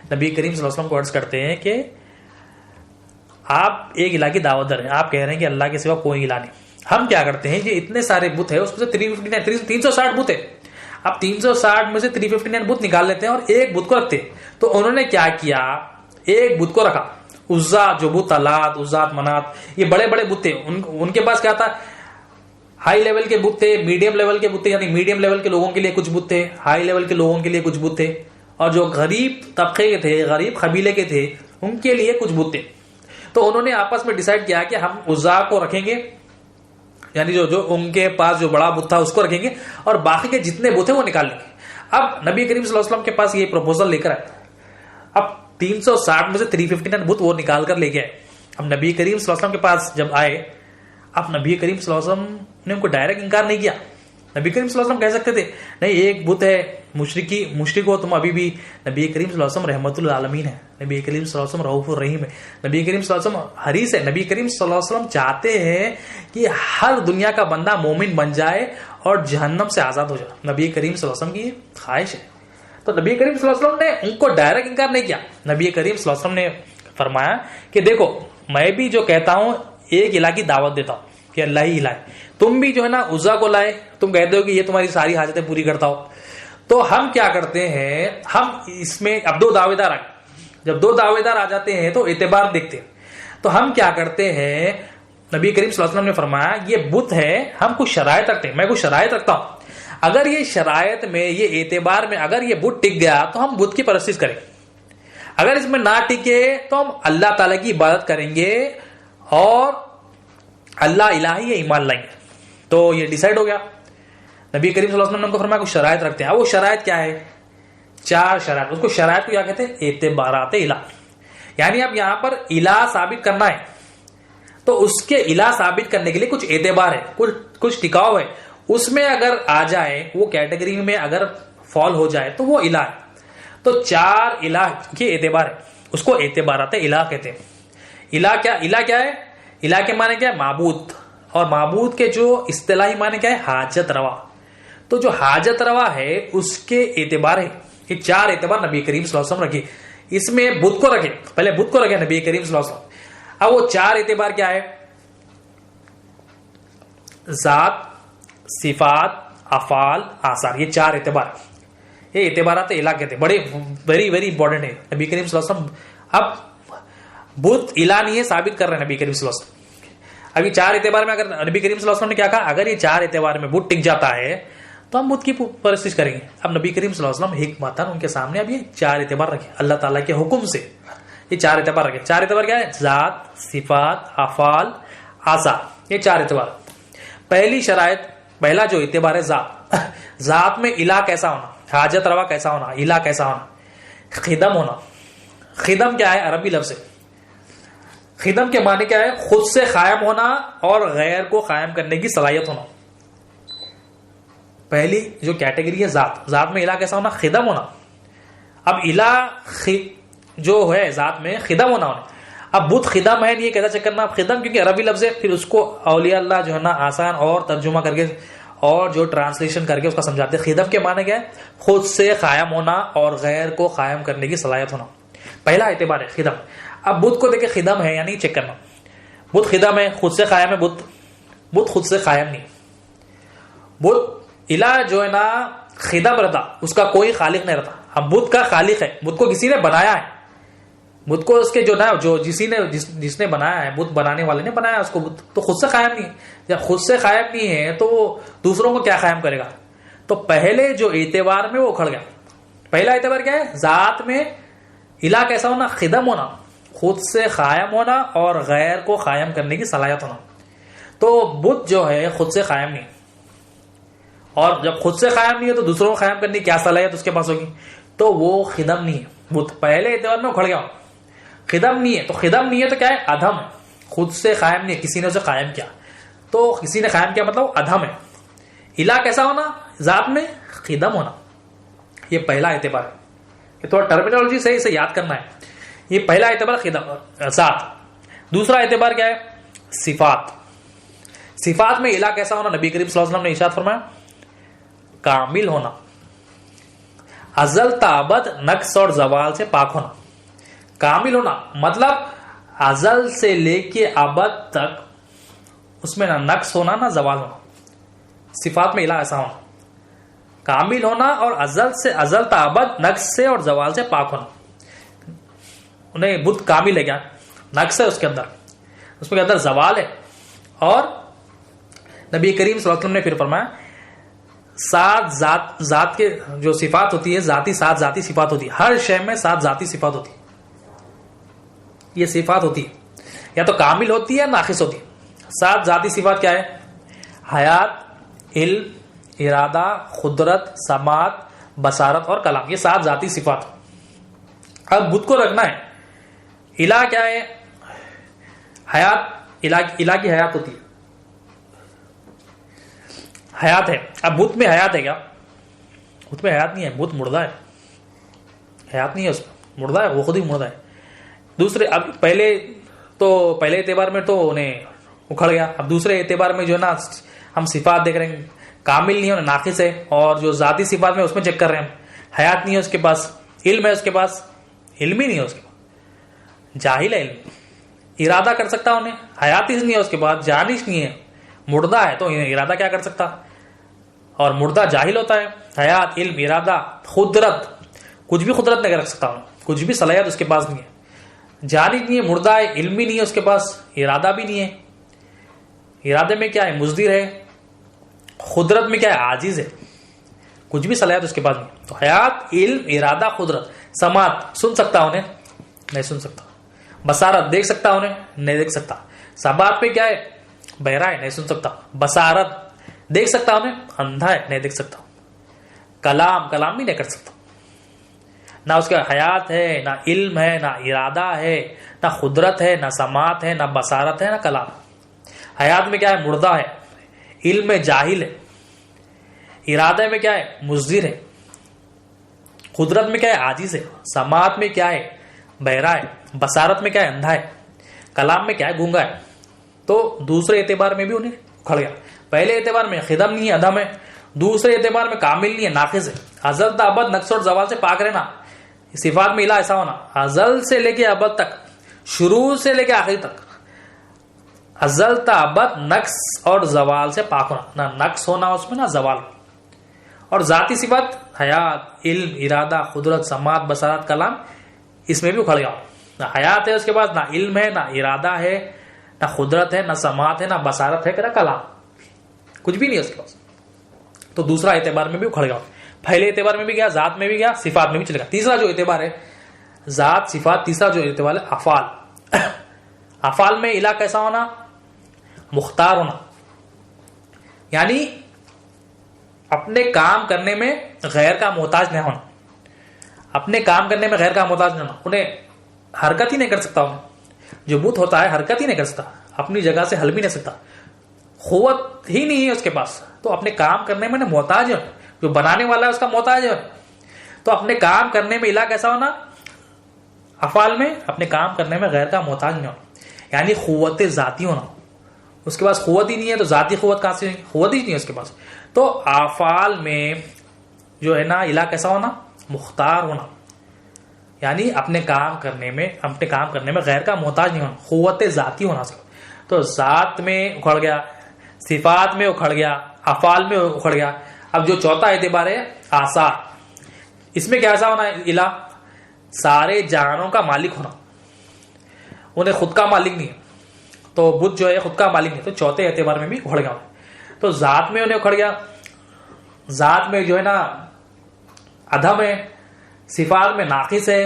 نبی کریم صلی اللہ علیہ وسلم کو عرض کرتے ہیں کہ آپ ایک الہ کی دعوت دے رہے ہیں، آپ کہہ رہے ہیں کہ اللہ کے سوا کوئی الہ نہیں، ہم کیا کرتے ہیں یہ اتنے سارے بت ہے، اس میں سے 360 بت ہے، اب 360 میں سے 359 بت نکال لیتے ہیں اور ایک بت کو رکھتے ہیں۔ تو انہوں نے کیا کیا، ایک بت کو رکھا، عزا جو بت، لات، عزات، منات، یہ بڑے بڑے بت تھے، ان کے پاس کیا تھا، ہائی لیول کے بت تھے، میڈیم لیول کے بت تھے، یعنی میڈیم لیول کے لوگوں کے لیے کچھ بت تھے، ہائی لیول کے لوگوں کے لیے کچھ بت تھے، اور جو غریب طبقے کے تھے، غریب قبیلے کے تھے، ان کے لیے کچھ بت تھے۔ تو انہوں نے آپس میں ڈیسائیڈ کیا کہ ہم عزا کو رکھیں گے، یعنی جو ان کے پاس جو بڑا بت تھا اس کو رکھیں گے، اور باقی کے جتنے بت ہیں وہ نکال لیں گے۔ اب نبی کریم صلی اللہ علیہ وسلم کے پاس یہ پروپوزل لے کر آئے، اب 360 میں سے 359 بت وہ نکال کر لے کے آئے۔ اب نبی کریم صلی اللہ علیہ وسلم کے پاس جب آئے، اب نبی کریم صلی اللہ علیہ وسلم نے ان کو ڈائریکٹ انکار نہیں کیا۔ نبی کریم صلی اللہ علیہ وسلم کہہ سکتے تھے نہیں ایک بت ہے، مشرک ہو تم ابھی بھی، نبی کریم صلی اللہ علیہ وسلم رحمت للعالمین ہے، نبی کریم صلی اللہ علیہ وسلم رؤوف الرحیم ہے، نبی کریم صلی اللہ علیہ وسلم حریص ہے، نبی کریم صلی اللہ علیہ وسلم چاہتے ہیں کہ ہر دنیا کا بندہ مومن بن جائے اور جہنم سے آزاد ہو جائے، نبی کریم صلی اللہ علیہ وسلم کی خواہش ہے۔ تو نبی کریم صلی اللہ علیہ وسلم نے ان کو ڈائریکٹ انکار نہیں کیا۔ نبی کریم صلی اللہ علیہ وسلم نے فرمایا کہ دیکھو میں بھی جو کہتا ہوں ایک الہ کی دعوت دیتا ہوں کہ اللہ ہی الہ ہے، تم بھی جو ہے نا عزا کو لائے، تم کہتے ہو کہ یہ تمہاری ساری حاجتیں پوری کرتا ہو، تو ہم کیا کرتے ہیں، ہم اس میں اب 2 دعوے دار آئے، جب 2 دعوے دار آ جاتے ہیں تو اعتبار دیکھتے ہیں، تو ہم کیا کرتے ہیں، نبی کریم صلی اللہ علیہ وسلم نے فرمایا یہ بت ہے، ہم کچھ شرائط رکھتے ہیں، میں کچھ شرائط رکھتا ہوں، اگر یہ شرائط میں، یہ اعتبار میں اگر یہ بت ٹک گیا تو ہم بت کی پرستش کریں، اگر اس میں نہ ٹکے تو ہم اللہ تعالیٰ کی عبادت کریں گے اور اللہ الہی ہے ایمان لائیں گے۔ تو یہ ڈیسائیڈ ہو گیا۔ نبی کریم صلی اللہ علیہ وسلم نے ان کو فرمایا کچھ شرائط رکھتے ہیں، وہ شرائط کیا ہے، 4 شرائط، اس کو شرائط کو کیا کہتے ہیں، اعتبارات الہ، یعنی اب یہاں پر الہ ثابت کرنا ہے تو اس کے الہ ثابت کرنے کے لیے کچھ اعتبار ہے، کچھ ٹکاؤ ہے، اس میں اگر آ جائے، وہ کیٹیگری میں اگر فال ہو جائے تو وہ الہ ہے۔ تو 4 الہ کے اعتبار ہے، اس کو اعتبارات الہ کہتے ہیں۔ الہ کیا ہے، الہ کے معنی کیا ہے، معبود، اور معبود کے جو اصطلاحی معنی کیا ہے، حاجت روا۔ تو جو حاجت روا ہے اس کے اعتبار ہے، یہ 4 اعتبار نبی کریم صلی اللہ علیہ وسلم رکھے، اس میں بت کو رکھے، پہلے بت کو رکھے نبی کریم صلی اللہ علیہ وسلم۔ اب وہ 4 اعتبار کیا ہے، ذات، صفات، افعال، آثار، یہ 4 اعتبار، یہ اعتبارات الہ کہتے ہیں، بڑے ویری ویری امپورٹنٹ ہے۔ نبی کریم صلی اللہ علیہ وسلم اب بت الہ نہیں ہے ثابت کر رہے ہیں نبی کریم صلی اللہ علیہ وسلم۔ اب یہ 4 اعتبار میں اگر نبی کریم صلی اللہ علیہ وسلم نے کیا کہا, اگر یہ 4 اعتبار میں بت ٹک جاتا ہے تو ہم بت کی پرستش کریں گے. اب نبی کریم صلی اللہ علیہ وسلم حکمتاً ان کے سامنے اب یہ 4 اعتبار رکھے, اللہ تعالیٰ کے حکم سے یہ 4 اعتبار رکھے. 4 اعتبار کیا ہے؟ ذات, صفات, افعال, اعضاء, یہ 4 اعتبار. پہلی شرائط, پہلا جو اعتبار ہے ذات. ذات میں الہ کیسا ہونا, حاجت روا کیسا ہونا, الہ کیسا ہونا, خدم ہونا. خدم کیا ہے؟ عربی لفظ ہے. خدم کے معنی کیا ہے؟ خود سے قائم ہونا اور غیر کو قائم کرنے کی صلاحیت ہونا. پہلی جو کیٹیگری ہے ذات, ذات میں الہ کیسا ہونا؟ خدم ہونا. اب الہ جو ہے ذات میں خدم ہونا. اب بت خدم ہے نہیں کیسا چیک کرنا؟ اب خدم کیونکہ عربی لفظ ہے, پھر اس کو اولیاء اللہ جو ہے نا آسان اور ترجمہ کر کے اور جو ٹرانسلیشن کر کے اس کا سمجھاتے ہیں. خدم کے معنی کیا ہے؟ خود سے قائم ہونا اور غیر کو قائم کرنے کی صلاحیت ہونا. پہلا اعتبار ہے خدم. اب بت کو دیکھیں خدم ہے یا نہیں چیک کرنا. بت خدم ہے, خود سے قائم ہے. بت خود سے قائم نہیں. بت الہ جو ہے نا خدم رہتا, اس کا کوئی خالق نہیں رہتا. اب بت کا خالق ہے, بت کو کسی نے بنایا ہے. بت کو اس کے جو نا جو جس نے بنایا ہے, بت بنانے والے نے بنایا اس کو, بت تو خود سے قائم نہیں ہے. جب خود سے قائم نہیں ہے تو وہ دوسروں کو کیا قائم کرے گا؟ تو پہلے جو اعتبار میں وہ اکھڑ گیا. پہلا اعتبار کیا ہے؟ ذات میں الہ کیسا ہونا؟ خدم ہونا, خود سے قائم ہونا اور غیر کو قائم کرنے کی صلاحیت ہونا. تو بت جو ہے خود سے قائم نہیں, اور جب خود سے قائم نہیں ہے تو دوسروں کو قائم کرنے کی کیا صلاحیت اس کے پاس ہوگی؟ تو وہ خدم نہیں ہے. بت پہلے اعتبار میں اکھڑ گیا, خدم نہیں ہے. تو خدم نہیں ہے تو کیا ہے؟ ادھم ہے. خود سے قائم نہیں ہے, کسی نے اسے قائم کیا, تو کسی نے قائم کیا مطلب ادھم ہے. الہ کیسا ہونا؟ ذات میں خدم ہونا. یہ پہلا اعتبار ہے. یہ تھوڑا ٹرمینالوجی صحیح سے یاد کرنا ہے. یہ پہلا اعتبار خدم ذات. دوسرا اعتبار کیا ہے؟ صفات. صفات میں الہ کیسا ہونا؟ نبی کریم صلی اللہ علیہ وسلم نے ارشاد فرمایا کامل ہونا, ازل تا ابد نقص اور زوال سے پاک ہونا. کامل ہونا مطلب ازل سے لے کے ابد تک اس میں نہ نقص ہونا نہ زوال ہونا. صفات میں الہ ایسا ہونا, کامل ہونا اور ازل تا ابد نقص سے اور زوال سے پاک ہونا. انہیں بت کامل ہے کیا؟ نقص ہے اس کے اندر, اس کے اندر زوال ہے. اور نبی کریم صلی اللہ علیہ وسلم نے پھر فرمایا 7 ذات کے جو صفات ہوتی ہے ذاتی, 7 ذاتی صفات ہوتی ہے. ہر شے میں 7 ذاتی صفات ہوتی ہے. یہ صفات ہوتی ہے یا تو کامل ہوتی ہے ناقص ہوتی ہے. 7 ذاتی صفات کیا ہے؟ حیات, علم, ارادہ, قدرت, سماعت, بصارت اور کلام. یہ 7 ذاتی صفات. اب بت کو رکھنا ہے. الہ کیا ہے؟ حیات. الہ کی حیات ہوتی ہے, حیات ہے. اب بت میں حیات ہے کیا؟ بت میں حیات نہیں ہے, بت مردہ ہے, حیات نہیں ہے اس میں, مردہ ہے, وہ خود ہی مردہ ہے. دوسرے اب پہلے اعتبار میں تو انہیں اکھڑ گیا. اب دوسرے اعتبار میں جو ہے نا ہم صفات دیکھ رہے ہیں کامل نہیں ہے, ناقص ہے. اور جو ذاتی صفات میں اس میں چیک کر رہے ہیں حیات نہیں ہے اس کے پاس, علم ہے اس کے پاس, علم ہی نہیں ہے اس کے پاس, جاہل ہے. علم ارادہ کر سکتا انہیں, حیات ہی نہیں ہے اس کے پاس, جانش نہیں ہے, مردہ ہے. تو ارادہ کیا کر سکتا؟ اور مردہ جاہل ہوتا ہے. حیات, علم, ارادہ, قدرت, کچھ بھی قدرت نہیں رکھ سکتا, کچھ بھی صلاحیت اس کے پاس نہیں ہے. جانش نہیں ہے, مردہ ہے, علم بھی نہیں ہے اس کے پاس, ارادہ بھی نہیں ہے. ارادے میں کیا ہے؟ مزدر ہے. قدرت میں کیا ہے؟ عاجز ہے, کچھ بھی صلاحیت اس کے پاس نہیں. تو حیات, علم, ارادہ, قدرت. سماعت, سن سکتا انہیں نہیں سن سکتا. بصارت, دیکھ سکتا انہیں نہیں دیکھ سکتا. سماعت میں کیا ہے؟ بہرا ہے, نہیں سن سکتا. بصارت, دیکھ سکتا انہیں, اندھا ہے, نہیں دیکھ سکتا. کلام بھی نہیں کر سکتا. نہ اس کا حیات ہے, نہ علم ہے, نہ ارادہ ہے, نہ قدرت ہے, نہ سماعت ہے, نہ بصارت ہے, نہ کلام. حیات میں کیا ہے؟ مردہ ہے. علم میں جاہل ہے. ارادے میں کیا ہے؟ مزدر ہے. قدرت میں کیا ہے؟ عاجز ہے. سماعت میں کیا ہے؟ بہرا ہے. بصارت میں کیا ہے؟ اندھا ہے. کلام میں کیا ہے؟ گونگا ہے. تو دوسرے اعتبار میں بھی انہیں کھڑ گیا. پہلے اعتبار میں خدم نہیں ہے, ادھم ہے. دوسرے اعتبار میں کامل نہیں ہے, ناقص ہے. ازل تا ابد نقص اور زوال سے پاک رہنا. صفات میں الہ ایسا ہونا ازل سے لے کے ابد تک, شروع سے لے کے آخر تک, ازل تا ابد نقص اور زوال سے پاک ہونا. نہ نقص ہونا اس میں, نہ زوال. اور ذاتی صفات حیات, علم, ارادہ, قدرت, سماعت, بصارت, کلام, اس میں بھی اکھڑ گیا. نہ حیات ہے اس کے پاس, نہ علم ہے, نہ ارادہ ہے, نہ قدرت ہے، نہ سماعت ہے، نہ بصارت ہے، نہ کلام، کچھ بھی نہیں ہے اس کے پاس. تو دوسرا اعتبار میں بھی اکھڑ گیا. پہلے اعتبار میں بھی گیا، ذات میں بھی گیا، صفات میں بھی چلے گا. تیسرا جو اعتبار ہے ذات صفات، تیسرا جو اعتبار ہے افعال. افعال میں الہ کیسا ہونا؟ مختار ہونا، یعنی اپنے کام کرنے میں غیر کا محتاج نہیں ہونا. اپنے کام کرنے میں غیر کا محتاج نہیں ہونا. انہیں حرکت ہی نہیں کر سکتا. جو بت ہوتا ہے حرکت ہی نہیں کر سکتا، اپنی جگہ سے ہل بھی نہیں سکتا، قوت ہی نہیں ہے اس کے پاس. تو اپنے کام کرنے میں محتاج ہے. جو بنانے والا ہے اس کا محتاج ہے. تو اپنے کام کرنے میں الہ کیسا ہونا؟ افعال میں اپنے کام کرنے میں غیر کا محتاج نہیں ہونا، یعنی قوت ذاتی ہونا. اس کے پاس قوت ہی نہیں ہے تو ذاتی قوت کہاں سے؟ قوت ہی نہیں ہے اس کے پاس. تو افعال میں جو ہے نا الہ کیسا ہونا؟ مختار ہونا، یعنی اپنے کام کرنے میں غیر کا محتاج نہیں ہونا، قوت ذاتی ہونا. تو ذات میں اکھڑ گیا، صفات میں اکھڑ گیا، افعال میں اکھڑ گیا. اب جو چوتھا اعتبار ہے آثار، اس میں کیسا ہونا الہ؟ سارے جہانوں کا مالک ہونا. انہیں خود کا مالک نہیں ہے، تو بدھ جو ہے خود کا مالک نہیں. تو چوتھے اعتبار میں بھی اکھڑ گیا. تو ذات میں انہیں اکھڑ گیا، ذات میں جو ہے نا عدم ہے، صفات میں ناقص ہے،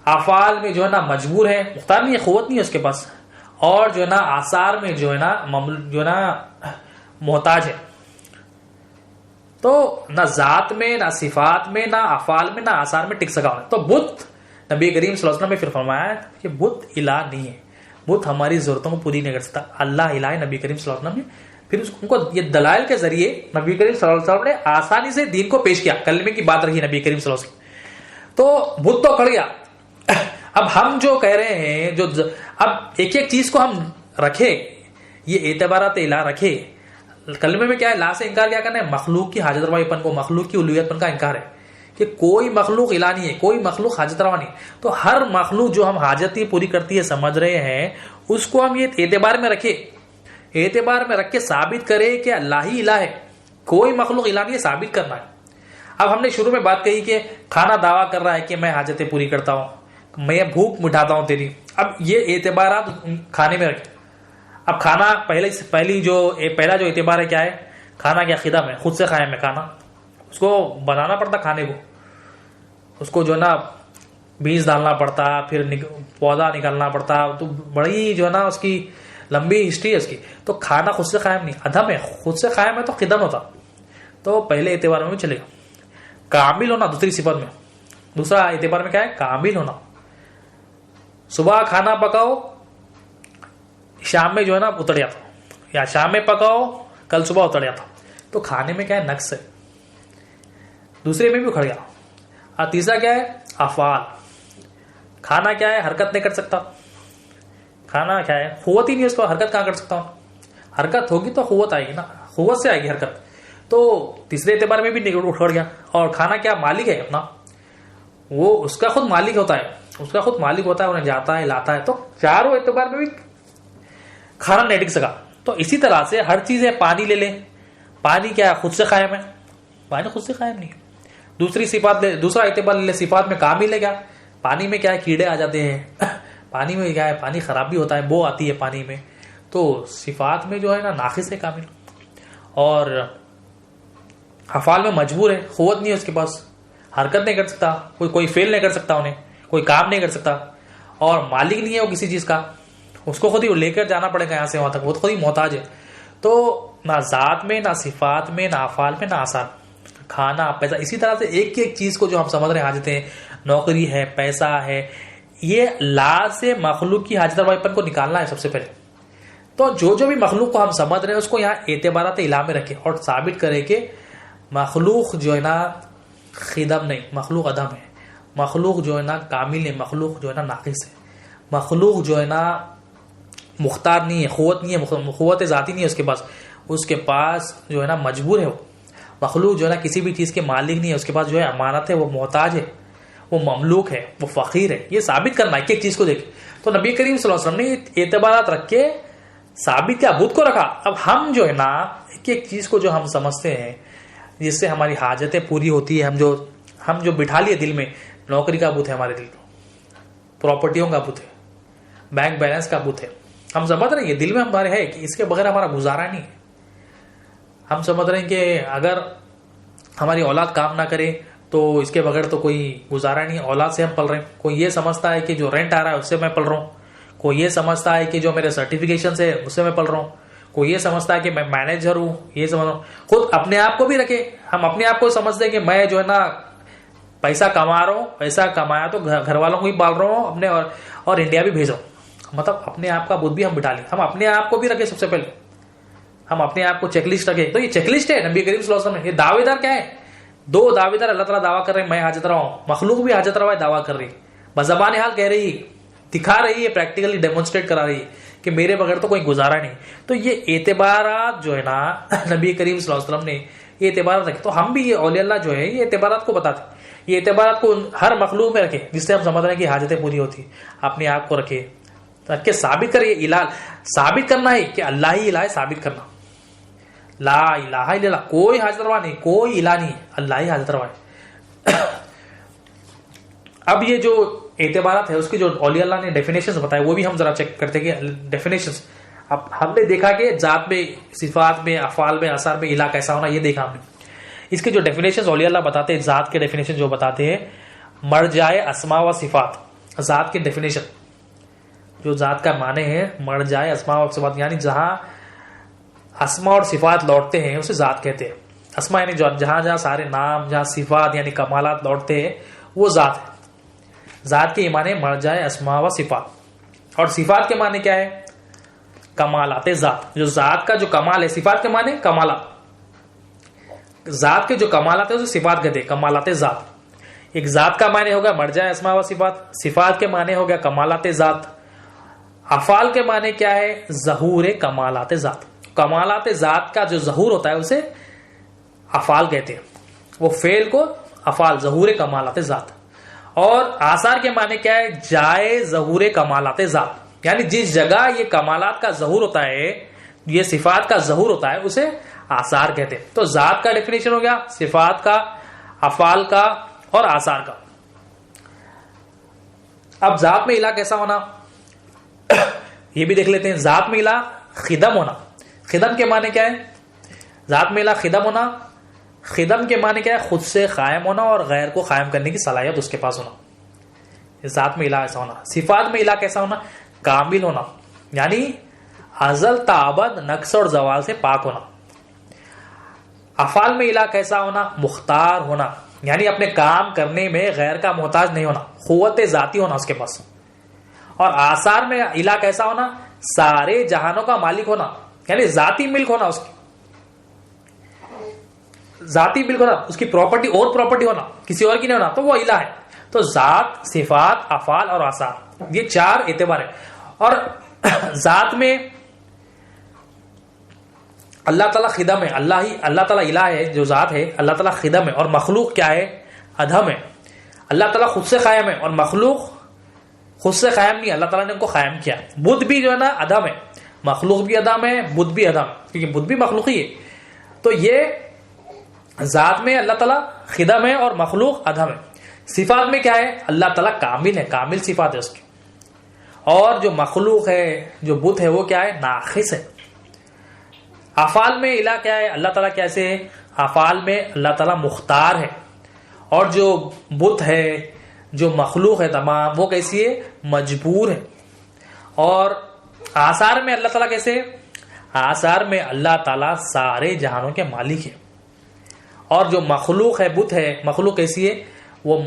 افعال میں جو ہے نا مجبور ہے، مختار نہیں ہے، قوت نہیں ہے اس کے پاس، اور جو ہے نا آثار میں جو ہے نا محتاج ہے. تو نہ ذات میں، نہ صفات میں، نہ افعال میں، نہ آثار میں ٹک سکا. تو بت نبی کریم صلی اللہ علیہ وسلم نے پھر فرمایا کہ بت الہ نہیں ہے، بت ہماری ضرورتوں کو پوری نہیں کر سکتا. اللہ الہ ہے. نبی کریم صلی اللہ علیہ وسلم نے پھر ان کو یہ دلائل کے ذریعے نبی کریم صلی اللہ علیہ وسلم نے آسانی سے دین کو پیش کیا. کلمے کی بات رکھی نبی کریم صلی اللہ علیہ وسلم. تو بت تو کھڑ گیا. اب ہم جو کہہ رہے ہیں، جو اب ایک ایک چیز کو ہم رکھے، یہ اعتبارات الہ رکھے. کلمے میں کیا ہے؟ لا سے انکار کیا کرنا ہے؟ مخلوق کی حاجت روائی پن کو، مخلوق کی الوہیت پن کا انکار ہے کہ کوئی مخلوق الہ نہیں ہے، کوئی مخلوق حاجت روا نہیں. تو ہر مخلوق جو ہم حاجتی پوری کرتی ہے سمجھ رہے ہیں، اس کو ہم یہ اعتبار میں رکھے، اعتبار میں رکھ کے ثابت کرے کہ اللہ ہی الہ ہے، کوئی مخلوق الہ نہیں ہے، ثابت کرنا ہے. اب ہم نے شروع میں بات کہی کہ کھانا دعویٰ کر رہا ہے کہ میں حاجتیں پوری کرتا ہوں، میں بھوک مٹاتا ہوں تیری. اب یہ اعتبارات کھانے میں رکھے. اب کھانا پہلا جو اعتبار ہے کیا ہے؟ کھانا کیا؟ خدم ہے، خود سے قائم ہے کھانا. اس کو بنانا پڑتا کھانے کو، اس کو جو ہے نا بیج ڈالنا پڑتا، پھر پودا نکالنا پڑتا. تو بڑی جو ہے نا اس کی لمبی ہسٹری ہے اس کی. تو کھانا خود سے قائم نہیں، عدم ہے. خود سے قائم ہے تو خدم ہوتا. تو پہلے اعتبار میں بھی چلے گا. کامل ہونا دوسری صفت میں. دوسرا اعتبار میں کیا ہے؟ کامل ہونا. صبح کھانا پکاؤ، شام میں جو ہے نا اتر جاتا، یا شام میں پکاؤ کل صبح اتر جاتا. تو کھانے میں کیا ہے؟ نقص ہے. دوسرے میں بھی اکھڑ گیا. اور تیسرا کیا ہے؟ افعال. کھانا کیا ہے؟ حرکت نہیں کر سکتا. کھانا کیا ہے؟ قوت ہی نہیں اس کو، حرکت کہاں کر سکتا ہوں؟ حرکت ہوگی تو قوت آئے گی نا، قوت سے آئے گی حرکت. تو تیسرے اعتبار میں بھی اکھڑ گیا. اور کھانا کیا؟ مالک ہے اپنا، وہ اس کا خود مالک ہوتا ہے، اس کا خود مالک ہوتا ہے، انہیں جاتا ہے لاتا ہے. تو چاروں اعتبار میں بھی کھانا نہیں ٹک سکا. تو اسی طرح سے ہر چیز ہے. پانی لے لیں، پانی کیا ہے؟ خود سے قائم ہے، پانی خود سے قائم نہیں ہے. دوسری صفات دوسرا اعتبار لے لیں، صفات میں کامل ہے. کیا پانی میں کیا ہے؟ کیڑے آ جاتے ہیں. پانی میں کیا ہے؟ پانی خراب بھی ہوتا ہے، بو آتی ہے پانی میں. تو صفات میں جو ہے نا ناقص ہے کامل. اور افعال میں مجبور ہے، قوت نہیں ہے اس کے پاس، حرکت نہیں کر سکتا، کوئی فیل نہیں کر سکتا، انہیں کوئی کام نہیں کر سکتا. اور مالک نہیں ہے وہ کسی چیز کا، اس کو خود ہی لے کر جانا پڑے گا یہاں سے وہاں تک، وہ خود ہی محتاج ہے. تو نہ ذات میں، نہ صفات میں، نہ افعال میں، نہ آثار. کھانا، پیسہ، اسی طرح سے ایک ایک چیز کو جو ہم سمجھ رہے ہیں حاجتیں، نوکری ہے، پیسہ ہے، یہ لا سے مخلوق کی حاجت روائی پن کو نکالنا ہے سب سے پہلے. تو جو بھی مخلوق کو ہم سمجھ رہے ہیں اس کو یہاں اعتبارات الہ میں رکھے اور ثابت کرے کہ مخلوق جو ہے نا خدم نہیں، مخلوق عدم ہے، مخلوق جو ہے نا کامل ہے، مخلوق جو ہے نا ناقص ہے، مخلوق جو ہے نا مختار نہیں ہے، قوت نہیں ہے، قوت ذاتی نہیں ہے اس کے پاس جو ہے نا مجبور ہے. وہ مخلوق جو ہے نا کسی بھی چیز کے مالک نہیں ہے، اس کے پاس جو ہے امانت ہے، وہ محتاج ہے، وہ مملوک ہے، وہ فقیر ہے. یہ ثابت کرنا ایک ایک چیز کو دیکھ. تو نبی کریم صلی اللہ علیہ وسلم نے اعتبارات رکھ کے ثابت کیا؟ بدھ کو رکھا. اب ہم جو ہے نا ایک ایک چیز کو جو ہم سمجھتے ہیں جس سے ہماری حاجتیں پوری ہوتی ہے، ہم جو بٹھا لیے دل میں، نوکری کا بت ہے ہمارے دل میں، پراپرٹیوں کا بت ہے، بینک بیلنس کا بت ہے، ہم سمجھ رہے ہیں دل میں ہمارے ہے کہ اس کے بغیر ہمارا گزارا نہیں ہے. ہم سمجھ رہے ہیں کہ اگر ہماری اولاد کام نہ کرے تو اس کے بغیر تو کوئی گزارا نہیں. اولاد سے ہم پل رہے ہیں. کوئی یہ سمجھتا ہے کہ جو رینٹ آ رہا ہے اس سے میں پل رہا ہوں. کوئی یہ سمجھتا ہے کہ جو میرے سرٹیفکیشن ہے اس سے میں پل رہا ہوں. کوئی یہ سمجھتا ہے کہ میں مینیجر ہوں. یہ سمجھ رہا ہوں. خود اپنے آپ کو بھی رکھے. ہم اپنے آپ کو سمجھتے ہیں کہ میں جو ہے نا پیسہ کما رہا ہوں, پیسہ کمایا تو گھر والوں کو بھی پال رہا ہوں اپنے, اور انڈیا بھی بھیج رہا ہوں. مطلب اپنے آپ کا بدھ بھی ہم بٹھا لیں. ہم اپنے آپ کو بھی رکھے. سب سے پہلے ہم اپنے آپ کو چیک لسٹ رکھے. تو یہ چیک لسٹ ہے نبی کریم صلی اللہ علیہ وسلم. یہ دعوے دار کیا ہے؟ دو دعوے دار اللہ تعالیٰ دعویٰ کر رہے ہیں میں حاجت رہا ہوں. مخلوق بھی حاجت روا دعویٰ کر رہی ہے, بزبان حال کہہ رہی ہے, دکھا رہی ہے, پریکٹیکلی ڈیمونسٹریٹ کرا رہی ہے کہ میرے بغیر تو کوئی گزارا نہیں. تو یہ اعتبارات جو ہے نا نبی کریم صلی اللہ علیہ وسلم نے یہ اعتبارات رکھے. تو ہم بھی یہ اولیاء اللہ جو ہے یہ اعتبارات کو بتاتے ہیں. یہ اعتبارات کو ہر مخلوق میں رکھے جس سے ہم سمجھ رہے ہیں کہ حاجتیں پوری ہوتی. اپنے آپ کو رکھے تاکہ ثابت کرے. یہ الہ ثابت کرنا ہے کہ اللہ ہی الہ ہے, ثابت کرنا لا الہ الا اللہ, کوئی حاجت روا نہیں, کوئی الہ نہیں, اللہ ہی حاجت روا ہے. اب یہ جو اعتبارات ہے اس کی جو اولیاء اللہ نے ڈیفینیشنز بتائے وہ بھی ہم ذرا چیک کرتے ہیں کہ ڈیفینیشنز. اب ہم نے دیکھا کہ ذات میں, صفات میں, افعال میں, آثار میں الہ کیسا ہونا, یہ دیکھا ہم نے. اس کے جو ڈیفینیشنز اولیاء اللہ بتاتے ہیں, ذات کے ڈیفینیشن جو بتاتے ہیں, مرجع اسماء و صفات. ذات کے ڈیفینیشن جو ذات کا معنی ہے مرجع اسماء و صفات, یعنی جہاں اسماء اور صفات لوٹتے ہیں اسے ذات کہتے ہیں. اسماء یعنی جہاں جہاں سارے نام, جہاں صفات یعنی کمالات لوٹتے ہیں وہ ذات ہے. ذات کے معنی مرجع اسماء و صفات. اور صفات کے معنی کیا ہے؟ کمالات ذات. جو ذات کا جو کمال ہے, صفات کے معنی کمالات. ذات کے جو کمالات ہے اسے صفات کہتے ہیں, کمالات ذات. ایک ذات کا معنی ہوگا مرجع اسماء و صفات, صفات کے معنی ہوگا کمالات ذات. افعال کے معنی کیا ہے؟ ظہور کمالات ذات. کمالات ذات کا جو ظہور ہوتا ہے اسے افعال کہتے ہیں. وہ فعل کو افعال, ظہور کمالات ذات. اور آثار کے معنی کیا ہے؟ جائے ظہور کمالات ذات. یعنی جس جگہ یہ کمالات کا ظہور ہوتا ہے, یہ صفات کا ظہور ہوتا ہے, اسے آثار کہتے ہیں. تو ذات کا ڈیفینیشن ہو گیا, صفات کا, افعال کا اور آثار کا. اب ذات میں الہ کیسا ہونا یہ بھی دیکھ لیتے ہیں. ذات میں الہ خدم ہونا. خدم کے معنی کیا ہے؟ ذات میں الہ خدم ہونا. خدم کے معنی کیا ہے؟ خود سے قائم ہونا اور غیر کو قائم کرنے کی صلاحیت اس کے پاس ہونا. ذات میں الہ ایسا ہونا. صفات میں الہ کیسا ہونا؟ کامل ہونا, یعنی ازل تا ابد نقص اور زوال سے پاک ہونا. افعال میں الہ کیسا ہونا؟ مختار ہونا, یعنی اپنے کام کرنے میں غیر کا محتاج نہیں ہونا, قوت ذاتی ہونا اس کے پاس. اور آثار میں الہ کیسا ہونا؟ سارے جہانوں کا مالک ہونا, یعنی ذاتی ملک ہونا, اس کی ذاتی ملک ہونا, اس کی پراپرٹی اور پراپرٹی ہونا, کسی اور کی نہیں ہونا, تو وہ الہ ہے. تو ذات, صفات, افعال اور آثار, یہ چار اعتبار ہے. اور ذات میں اللہ تعالیٰ خدم ہے, اللہ تعالیٰ الہ ہے جو ذات ہے, اللہ تعالیٰ خدم ہے. اور مخلوق کیا ہے؟ ادھم ہے. اللہ تعالیٰ خود سے قائم ہے اور مخلوق خود سے قائم نہیں, اللہ تعالیٰ نے ان کو قائم کیا. بدھ بھی جو ہے نا ادھم ہے, مخلوق بھی ادھم ہے, بدھ بھی ادھم, کیونکہ بدھ بھی مخلوق ہی ہے. تو یہ ذات میں اللہ تعالیٰ خدم ہے اور مخلوق ادھم ہے. صفات میں کیا ہے؟ اللہ تعالیٰ کامل ہے, کامل صفات ہے اس کی. اور جو مخلوق ہے, جو بت ہے, وہ کیا ہے؟ ناقص ہے. افعال میں الہ کیا ہے؟ اللہ تعالیٰ کیسے ہے؟ افعال میں اللہ تعالیٰ مختار ہے. اور جو بت ہے, جو مخلوق ہے تمام, وہ کیسی ہے؟ مجبور ہے. اور آثار میں اللہ تعالیٰ کیسے؟ آثار میں اللہ تعالیٰ سارے جہانوں کے مالک ہے. اور جو مخلوق ہے, بت ہے, مخلوق کیسی ہے؟ وہ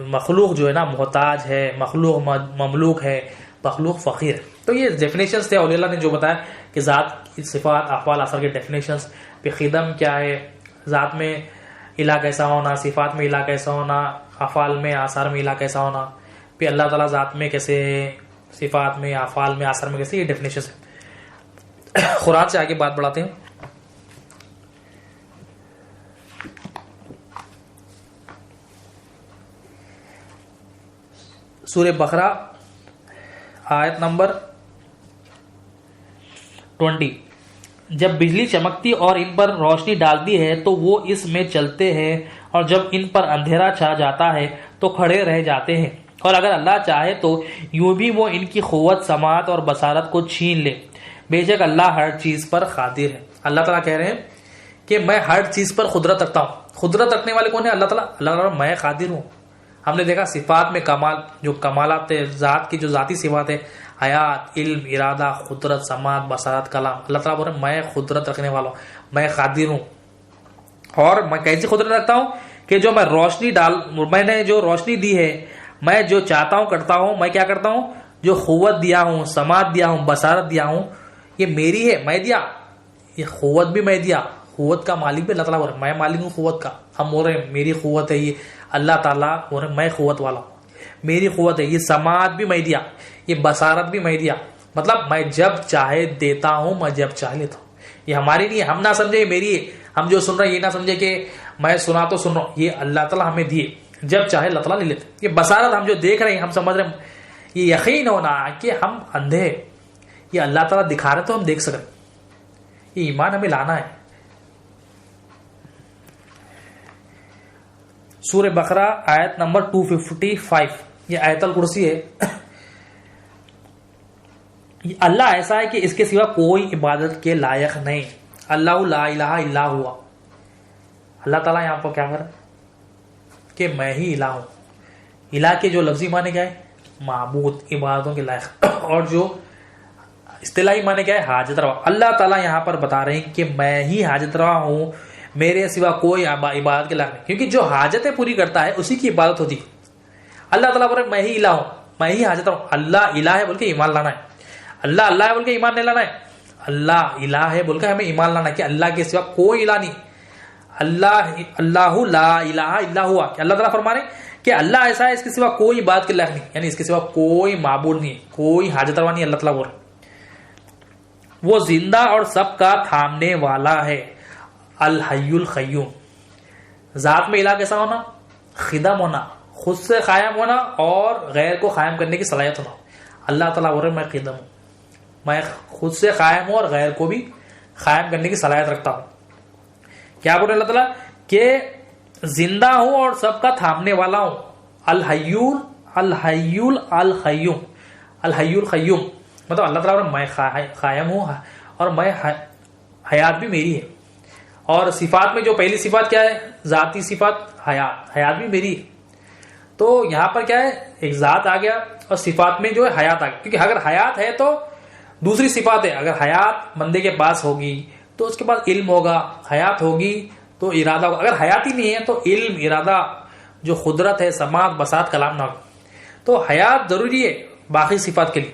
مخلوق جو ہے نا محتاج ہے, مخلوق مملوک ہے, مخلوق فقیر ہے. تو یہ ڈیفینیشنز تھے اولیاء اللہ نے جو بتایا کہ ذات کی صفات, افعال, آثار کے ڈیفینیشنز. پھر خدم کیا ہے, ذات میں الہ کیسا ہونا, صفات میں الہ کیسا ہونا, افعال میں, آثار میں الہ کیسا ہونا, پھر اللہ تعالیٰ ذات میں کیسے ہے, صفات میں, افعال میں, آثار میں کیسے, یہ ڈیفینیشنز ہے. قرآن سے آگے بات بڑھاتے ہیں. سورہ بقرہ آیت نمبر 20. جب بجلی چمکتی اور ان پر روشنی ڈالتی ہے تو وہ اس میں چلتے ہیں, اور جب ان پر اندھیرا چھا جاتا ہے تو کھڑے رہ جاتے ہیں, اور اگر اللہ چاہے تو یوں بھی وہ ان کی قوت، سماعت اور بصارت کو چھین لے، بے شک اللہ ہر چیز پر قادر ہے۔ اللہ تعالیٰ کہہ رہے ہیں کہ میں ہر چیز پر قدرت رکھتا ہوں۔ قدرت رکھنے والے کون ہیں؟ اللہ تعالیٰ۔ اللہ تعالیٰ میں قادر ہوں۔ ہم نے دیکھا صفات میں کمال، جو کمالات ذات کی جو ذاتی صفات ہے، حیات، علم، ارادہ، قدرت، سماعت، بصارت، کلام، اللہ تعالیٰ بول رہے ہیں میں قدرت رکھنے والا ہوں، میں قادر ہوں۔ اور میں کیسی قدرت رکھتا ہوں کہ جو میں نے جو روشنی دی ہے، میں جو چاہتا ہوں کرتا ہوں۔ میں کیا کرتا ہوں؟ جو قوت دیا ہوں، سماعت دیا ہوں، بصارت دیا ہوں، یہ میری ہے، میں دیا۔ یہ قوت بھی میں دیا، قوت کا مالک بھی اللہ تعالیٰ بول رہے ہیں میں مالک ہوں قوت کا۔ ہم بول رہے ہیں میری قوت ہے یہ، اللہ تعالیٰ بول رہے ہیں میں قوت والا ہوں، میری قوت ہے یہ، سماعت بھی میں دیا، یہ بصارت بھی میں دیا۔ مطلب میں جب چاہے دیتا ہوں، میں جب چاہے لیتا ہوں۔ یہ ہماری نہیں ہے، ہم نہ سمجھے یہ میری ہے، ہم جو سن رہے ہیں یہ نہ سمجھے کہ میں سنا تو سن رہا ہوں، یہ اللہ تعالیٰ ہمیں دیے، جب چاہے اللہ تعالیٰ لے لیتے۔ یہ بصارت ہم جو دیکھ رہے ہیں، ہم سمجھ رہے ہیں، یہ یقین ہونا کہ ہم اندھے ہیں، یہ اللہ تعالیٰ دکھا رہے تو ہم دیکھ سکیں، یہ ایمان ہمیں لانا ہے۔ سورہ بقرہ آیت نمبر 255، یہ آیت الکرسی ہے۔ اللہ ایسا ہے کہ اس کے سوا کوئی عبادت کے لائق نہیں، اللہ لا الہ الا ہوا۔ اللہ تعالیٰ یہاں پر کیا کر کہ میں ہی الہ ہوں۔ الہ کے جو لفظی معنی کیا ہے؟ معبود، عبادتوں کے لائق، اور جو اصطلاحی معنی کیا ہے؟ حاجت روا۔ اللہ تعالیٰ یہاں پر بتا رہے ہیں کہ میں ہی حاجت روا ہوں، میرے سوا کوئی عبادت کے لائق نہیں، کیونکہ جو حاجتیں پوری کرتا ہے اسی کی عبادت ہوتی ہے۔ اللہ تعالیٰ بول رہے میں ہی الہ ہوں، میں ہی حاجت روا ہوں۔ اللہ الہ ہے بول کے ایمان لانا ہے، اللہ ہے بول کے ایمان نہیں لانا ہے، اللہ الہ ہے بول کے ہمیں ایمان لانا ہے کہ اللہ کے سوا کوئی الہ نہیں، اللہ لا الہ الا ہوا۔ کہ اللہ تعالیٰ فرما رہے ہیں کہ اللہ ایسا ہے اس کے سوا کوئی عبادت کے لائق نہیں، یعنی اس کے سوا کوئی معبود نہیں، کوئی حاجت روا نہیں۔ اللہ تعالیٰ بول رہے وہ زندہ اور سب کا تھامنے والا ہے، الحی القیوم۔ ذات میں الہ کیسا ہونا؟ خدم ہونا، خود سے قائم ہونا اور غیر کو قائم کرنے کی صلاحیت ہونا۔ اللہ تعالیٰ بول رہے میں خدم ہوں، میں خود سے قائم ہوں اور غیر کو بھی قائم کرنے کی صلاحیت رکھتا ہوں۔ کیا بول رہے اللہ تعالیٰ کہ زندہ ہوں اور سب کا تھامنے والا ہوں، الحی القیوم، الحی القیوم۔ مطلب اللہ تعالیٰ میں قائم ہوں اور میں حیات بھی میری ہے۔ اور صفات میں جو پہلی صفات کیا ہے؟ ذاتی صفات، حیات بھی میری ہے۔ تو یہاں پر کیا ہے؟ ایک ذات آ گیا اور صفات میں جو ہے حیات آ گیا، کیونکہ اگر حیات ہے تو دوسری صفات ہے۔ اگر حیات بندے کے پاس ہوگی تو اس کے پاس علم ہوگا، حیات ہوگی تو ارادہ ہوگا۔ اگر حیات ہی نہیں ہے تو علم، ارادہ، جو قدرت ہے، سماعت، بصارت، کلام نہ ہوگا۔ تو حیات ضروری ہے باقی صفات کے لیے۔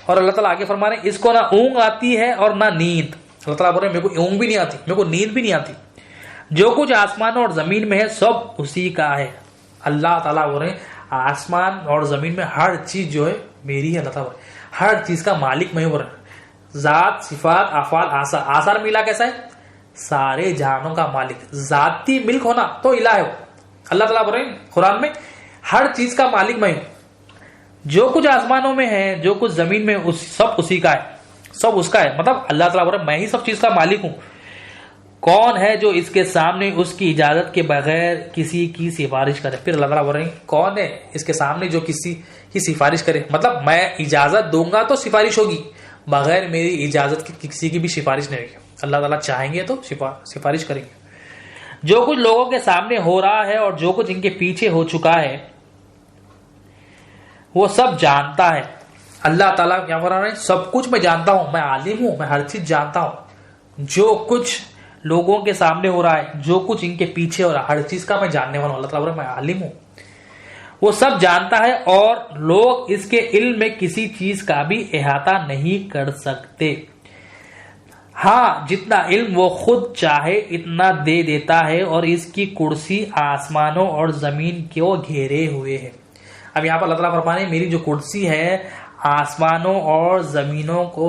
اور اللہ تعالیٰ آگے فرما رہے ہیں اس کو نہ اونگ آتی ہے اور نہ نیند۔ اللہ تعالیٰ بول رہے ہیں میرے کو اونگ بھی نہیں آتی، میرے کو نیند بھی نہیں آتی۔ جو کچھ آسمانوں اور زمین میں ہے سب اسی کا ہے۔ اللہ تعالیٰ بول رہے ہیں آسمان اور زمین میں ہر چیز جو ہے میری ہے۔ اللہ تعالیٰ ہر چیز کا مالک میں ہوں۔ ذات، صفات، افعال، آثار۔ آثار میں الہ کیسا ہے؟ سارے جہانوں کا مالک، ذاتی ملک ہونا تو الہ ہے۔ اللہ تعالیٰ بول رہے ہیں قرآن میں ہر چیز کا مالک میں ہوں۔ جو کچھ آسمانوں میں ہے، جو کچھ زمین میں، سب اسی کا ہے، سب اس کا ہے۔ مطلب اللہ تعالیٰ بول رہے ہیں میں ہی سب چیز کا مالک ہوں۔ کون ہے جو اس کے سامنے اس کی اجازت کے بغیر کسی کی سفارش کرے؟ پھر اللہ تعالیٰ بول رہے ہیں کون ہے اس کے سامنے جو کسی کی سفارش کرے؟ مطلب میں اجازت دوں گا تو سفارش ہوگی، بغیر میری اجازت کی کسی کی بھی سفارش نہیں ہوگی۔ اللہ تعالیٰ چاہیں گے تو سفارش کریں گے۔ جو کچھ لوگوں کے سامنے ہو رہا ہے اور جو کچھ ان کے پیچھے ہو چکا ہے وہ سب جانتا ہے۔ اللہ تعالیٰ کیا فرما رہے ہیں؟ سب کچھ میں جانتا ہوں، میں عالم ہوں، میں ہر چیز جانتا ہوں۔ جو کچھ لوگوں کے سامنے ہو رہا ہے، جو کچھ ان کے پیچھے ہو رہا ہے، ہر چیز کا میں جاننے والا ہوں۔ اللہ تعالیٰ میں عالم ہوں، وہ سب جانتا ہے اور لوگ اس کے علم میں کسی چیز کا بھی احاطہ نہیں کر سکتے۔ ہاں جتنا علم وہ خود چاہے اتنا دے دیتا ہے اور اس کی کرسی آسمانوں اور زمین کو گھیرے ہوئے ہے۔ اب یہاں پر اللہ تعالیٰ فرمانے میری جو کرسی ہے آسمانوں اور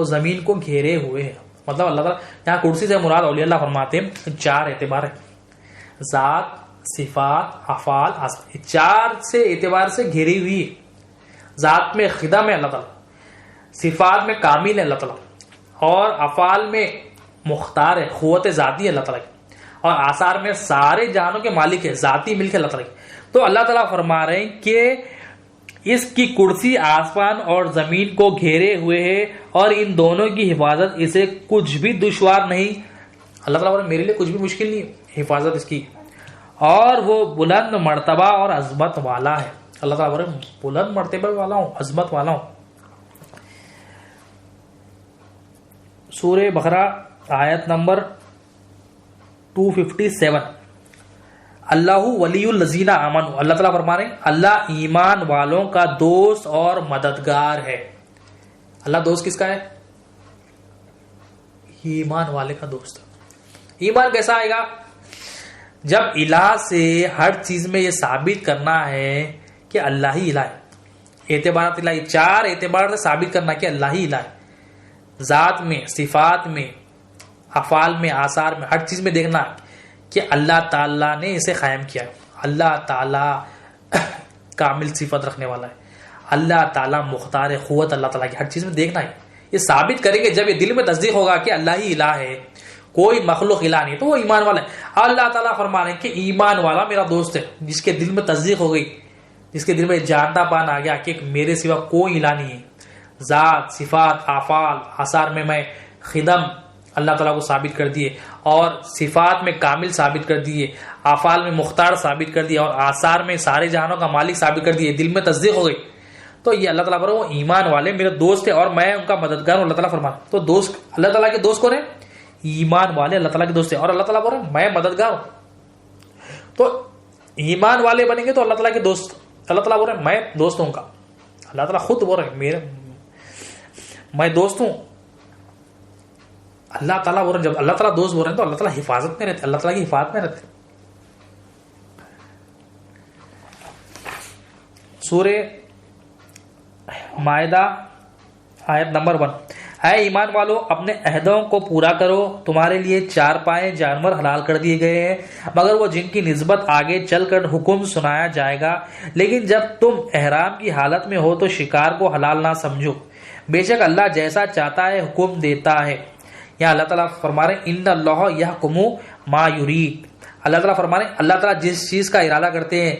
زمین کو گھیرے ہوئے ہے۔ مطلب اللہ تعالیٰ یہاں کرسی سے مراد اولیاء اللہ فرماتے ہیں چار اعتبار ہے، ذات، صفات، افعال، آثار، چار سے اعتبار سے گھیری ہوئی ہے۔ ذات میں خدم ہے اللہ تعالیٰ، صفات میں کامل ہے اللہ تعالیٰ، اور افعال میں مختار ہے، قوت ذاتی ہے اللہ تعالیٰ کی، اور آثار میں سارے جہانوں کے مالک ہے، ذاتی ملک ہے اللہ تعالیٰ کی۔ تو اللہ تعالیٰ فرما رہے ہیں کہ اس کی کرسی آسمان اور زمین کو گھیرے ہوئے ہے اور ان دونوں کی حفاظت اسے کچھ بھی دشوار نہیں. اللہ تعالیٰ فرما میرے لیے کچھ بھی مشکل نہیں حفاظت اس کی, اور وہ بلند مرتبہ اور عظمت والا ہے. اللہ تعالیٰ فرما بلند مرتبہ والا ہوں, عظمت والا ہوں. سورہ بقرہ آیت نمبر 257. اللہ ولی الذین آمنوا, اللہ تعالیٰ فرما رہے ہیں اللہ ایمان والوں کا دوست اور مددگار ہے. اللہ دوست کس کا ہے؟ ایمان والے کا دوست. ایمان کیسا آئے گا؟ جب الہ سے ہر چیز میں یہ ثابت کرنا ہے کہ اللہ ہی الہ ہے. اعتبارات الہی, 4 اعتبار سے ثابت کرنا کہ اللہ ہی الہ ہے. ذات میں, صفات میں, افعال میں, آثار میں, ہر چیز میں دیکھنا کہ اللہ تعالیٰ نے اسے قائم کیا ہے. اللہ تعالیٰ کامل صفت رکھنے والا ہے. اللہ تعالیٰ مختار قوت اللہ تعالیٰ کی ہر چیز میں دیکھنا ہے. یہ ثابت کریں گے جب یہ دل میں تصدیق ہوگا کہ اللہ ہی الہ ہے, کوئی مخلوق الہ نہیں, تو وہ ایمان والا ہے. اللہ تعالیٰ فرما رہے ہیں کہ ایمان والا میرا دوست ہے, جس کے دل میں تصدیق ہو گئی, جس کے دل میں جانتا پان آ گیا کہ میرے سوا کوئی الہ نہیں ہے. ذات, صفات, افعال, آثار میں میں خدم اللہ تعالیٰ کو ثابت کر دیے, اور صفات میں کامل ثابت کر دیے, افعال میں مختار ثابت کر دیا, اور آثار میں سارے جہانوں کا مالک ثابت کر دیے, دل میں تصدیق ہو گئی. تو یہ اللہ تعالیٰ پر وہ ایمان والے میرے دوست ہے اور میں ان کا مددگار ہوں. اللہ تعالیٰ فرمانا تو دوست, اللہ تعالیٰ کے دوست کون ہے؟ ایمان والے اللہ تعالیٰ کے دوست ہے. اور اللہ تعالیٰ بول رہے ہیں میں مددگار ہوں. تو ایمان والے بنیں گے تو اللہ تعالیٰ کے دوست. اللہ تعالیٰ بول رہے ہیں میں دوست ہوں کا. اللہ تعالیٰ خود بول رہے ہیں میں دوست ہوں. اللہ تعالیٰ بول رہے ہیں, جب اللہ تعالیٰ دوست بول رہے ہیں تو اللہ تعالیٰ حفاظت میں رہتے, اللہ تعالیٰ کی حفاظت میں رہتے. سورہ مائدہ آیت نمبر 1. اے ایمان والو اپنے عہدوں کو پورا کرو, تمہارے لیے 4 پائے جانور حلال کر دیے گئے ہیں مگر وہ جن کی نسبت آگے چل کر حکم سنایا جائے گا, لیکن جب تم احرام کی حالت میں ہو تو شکار کو حلال نہ سمجھو, بے شک اللہ جیسا چاہتا ہے حکم دیتا ہے. یہاں اللہ تعالیٰ فرما رہے ہیں ان اللہ یحکم ما یرید. اللہ تعالیٰ فرما رہے ہیں اللہ تعالیٰ جس چیز کا ارادہ کرتے ہیں,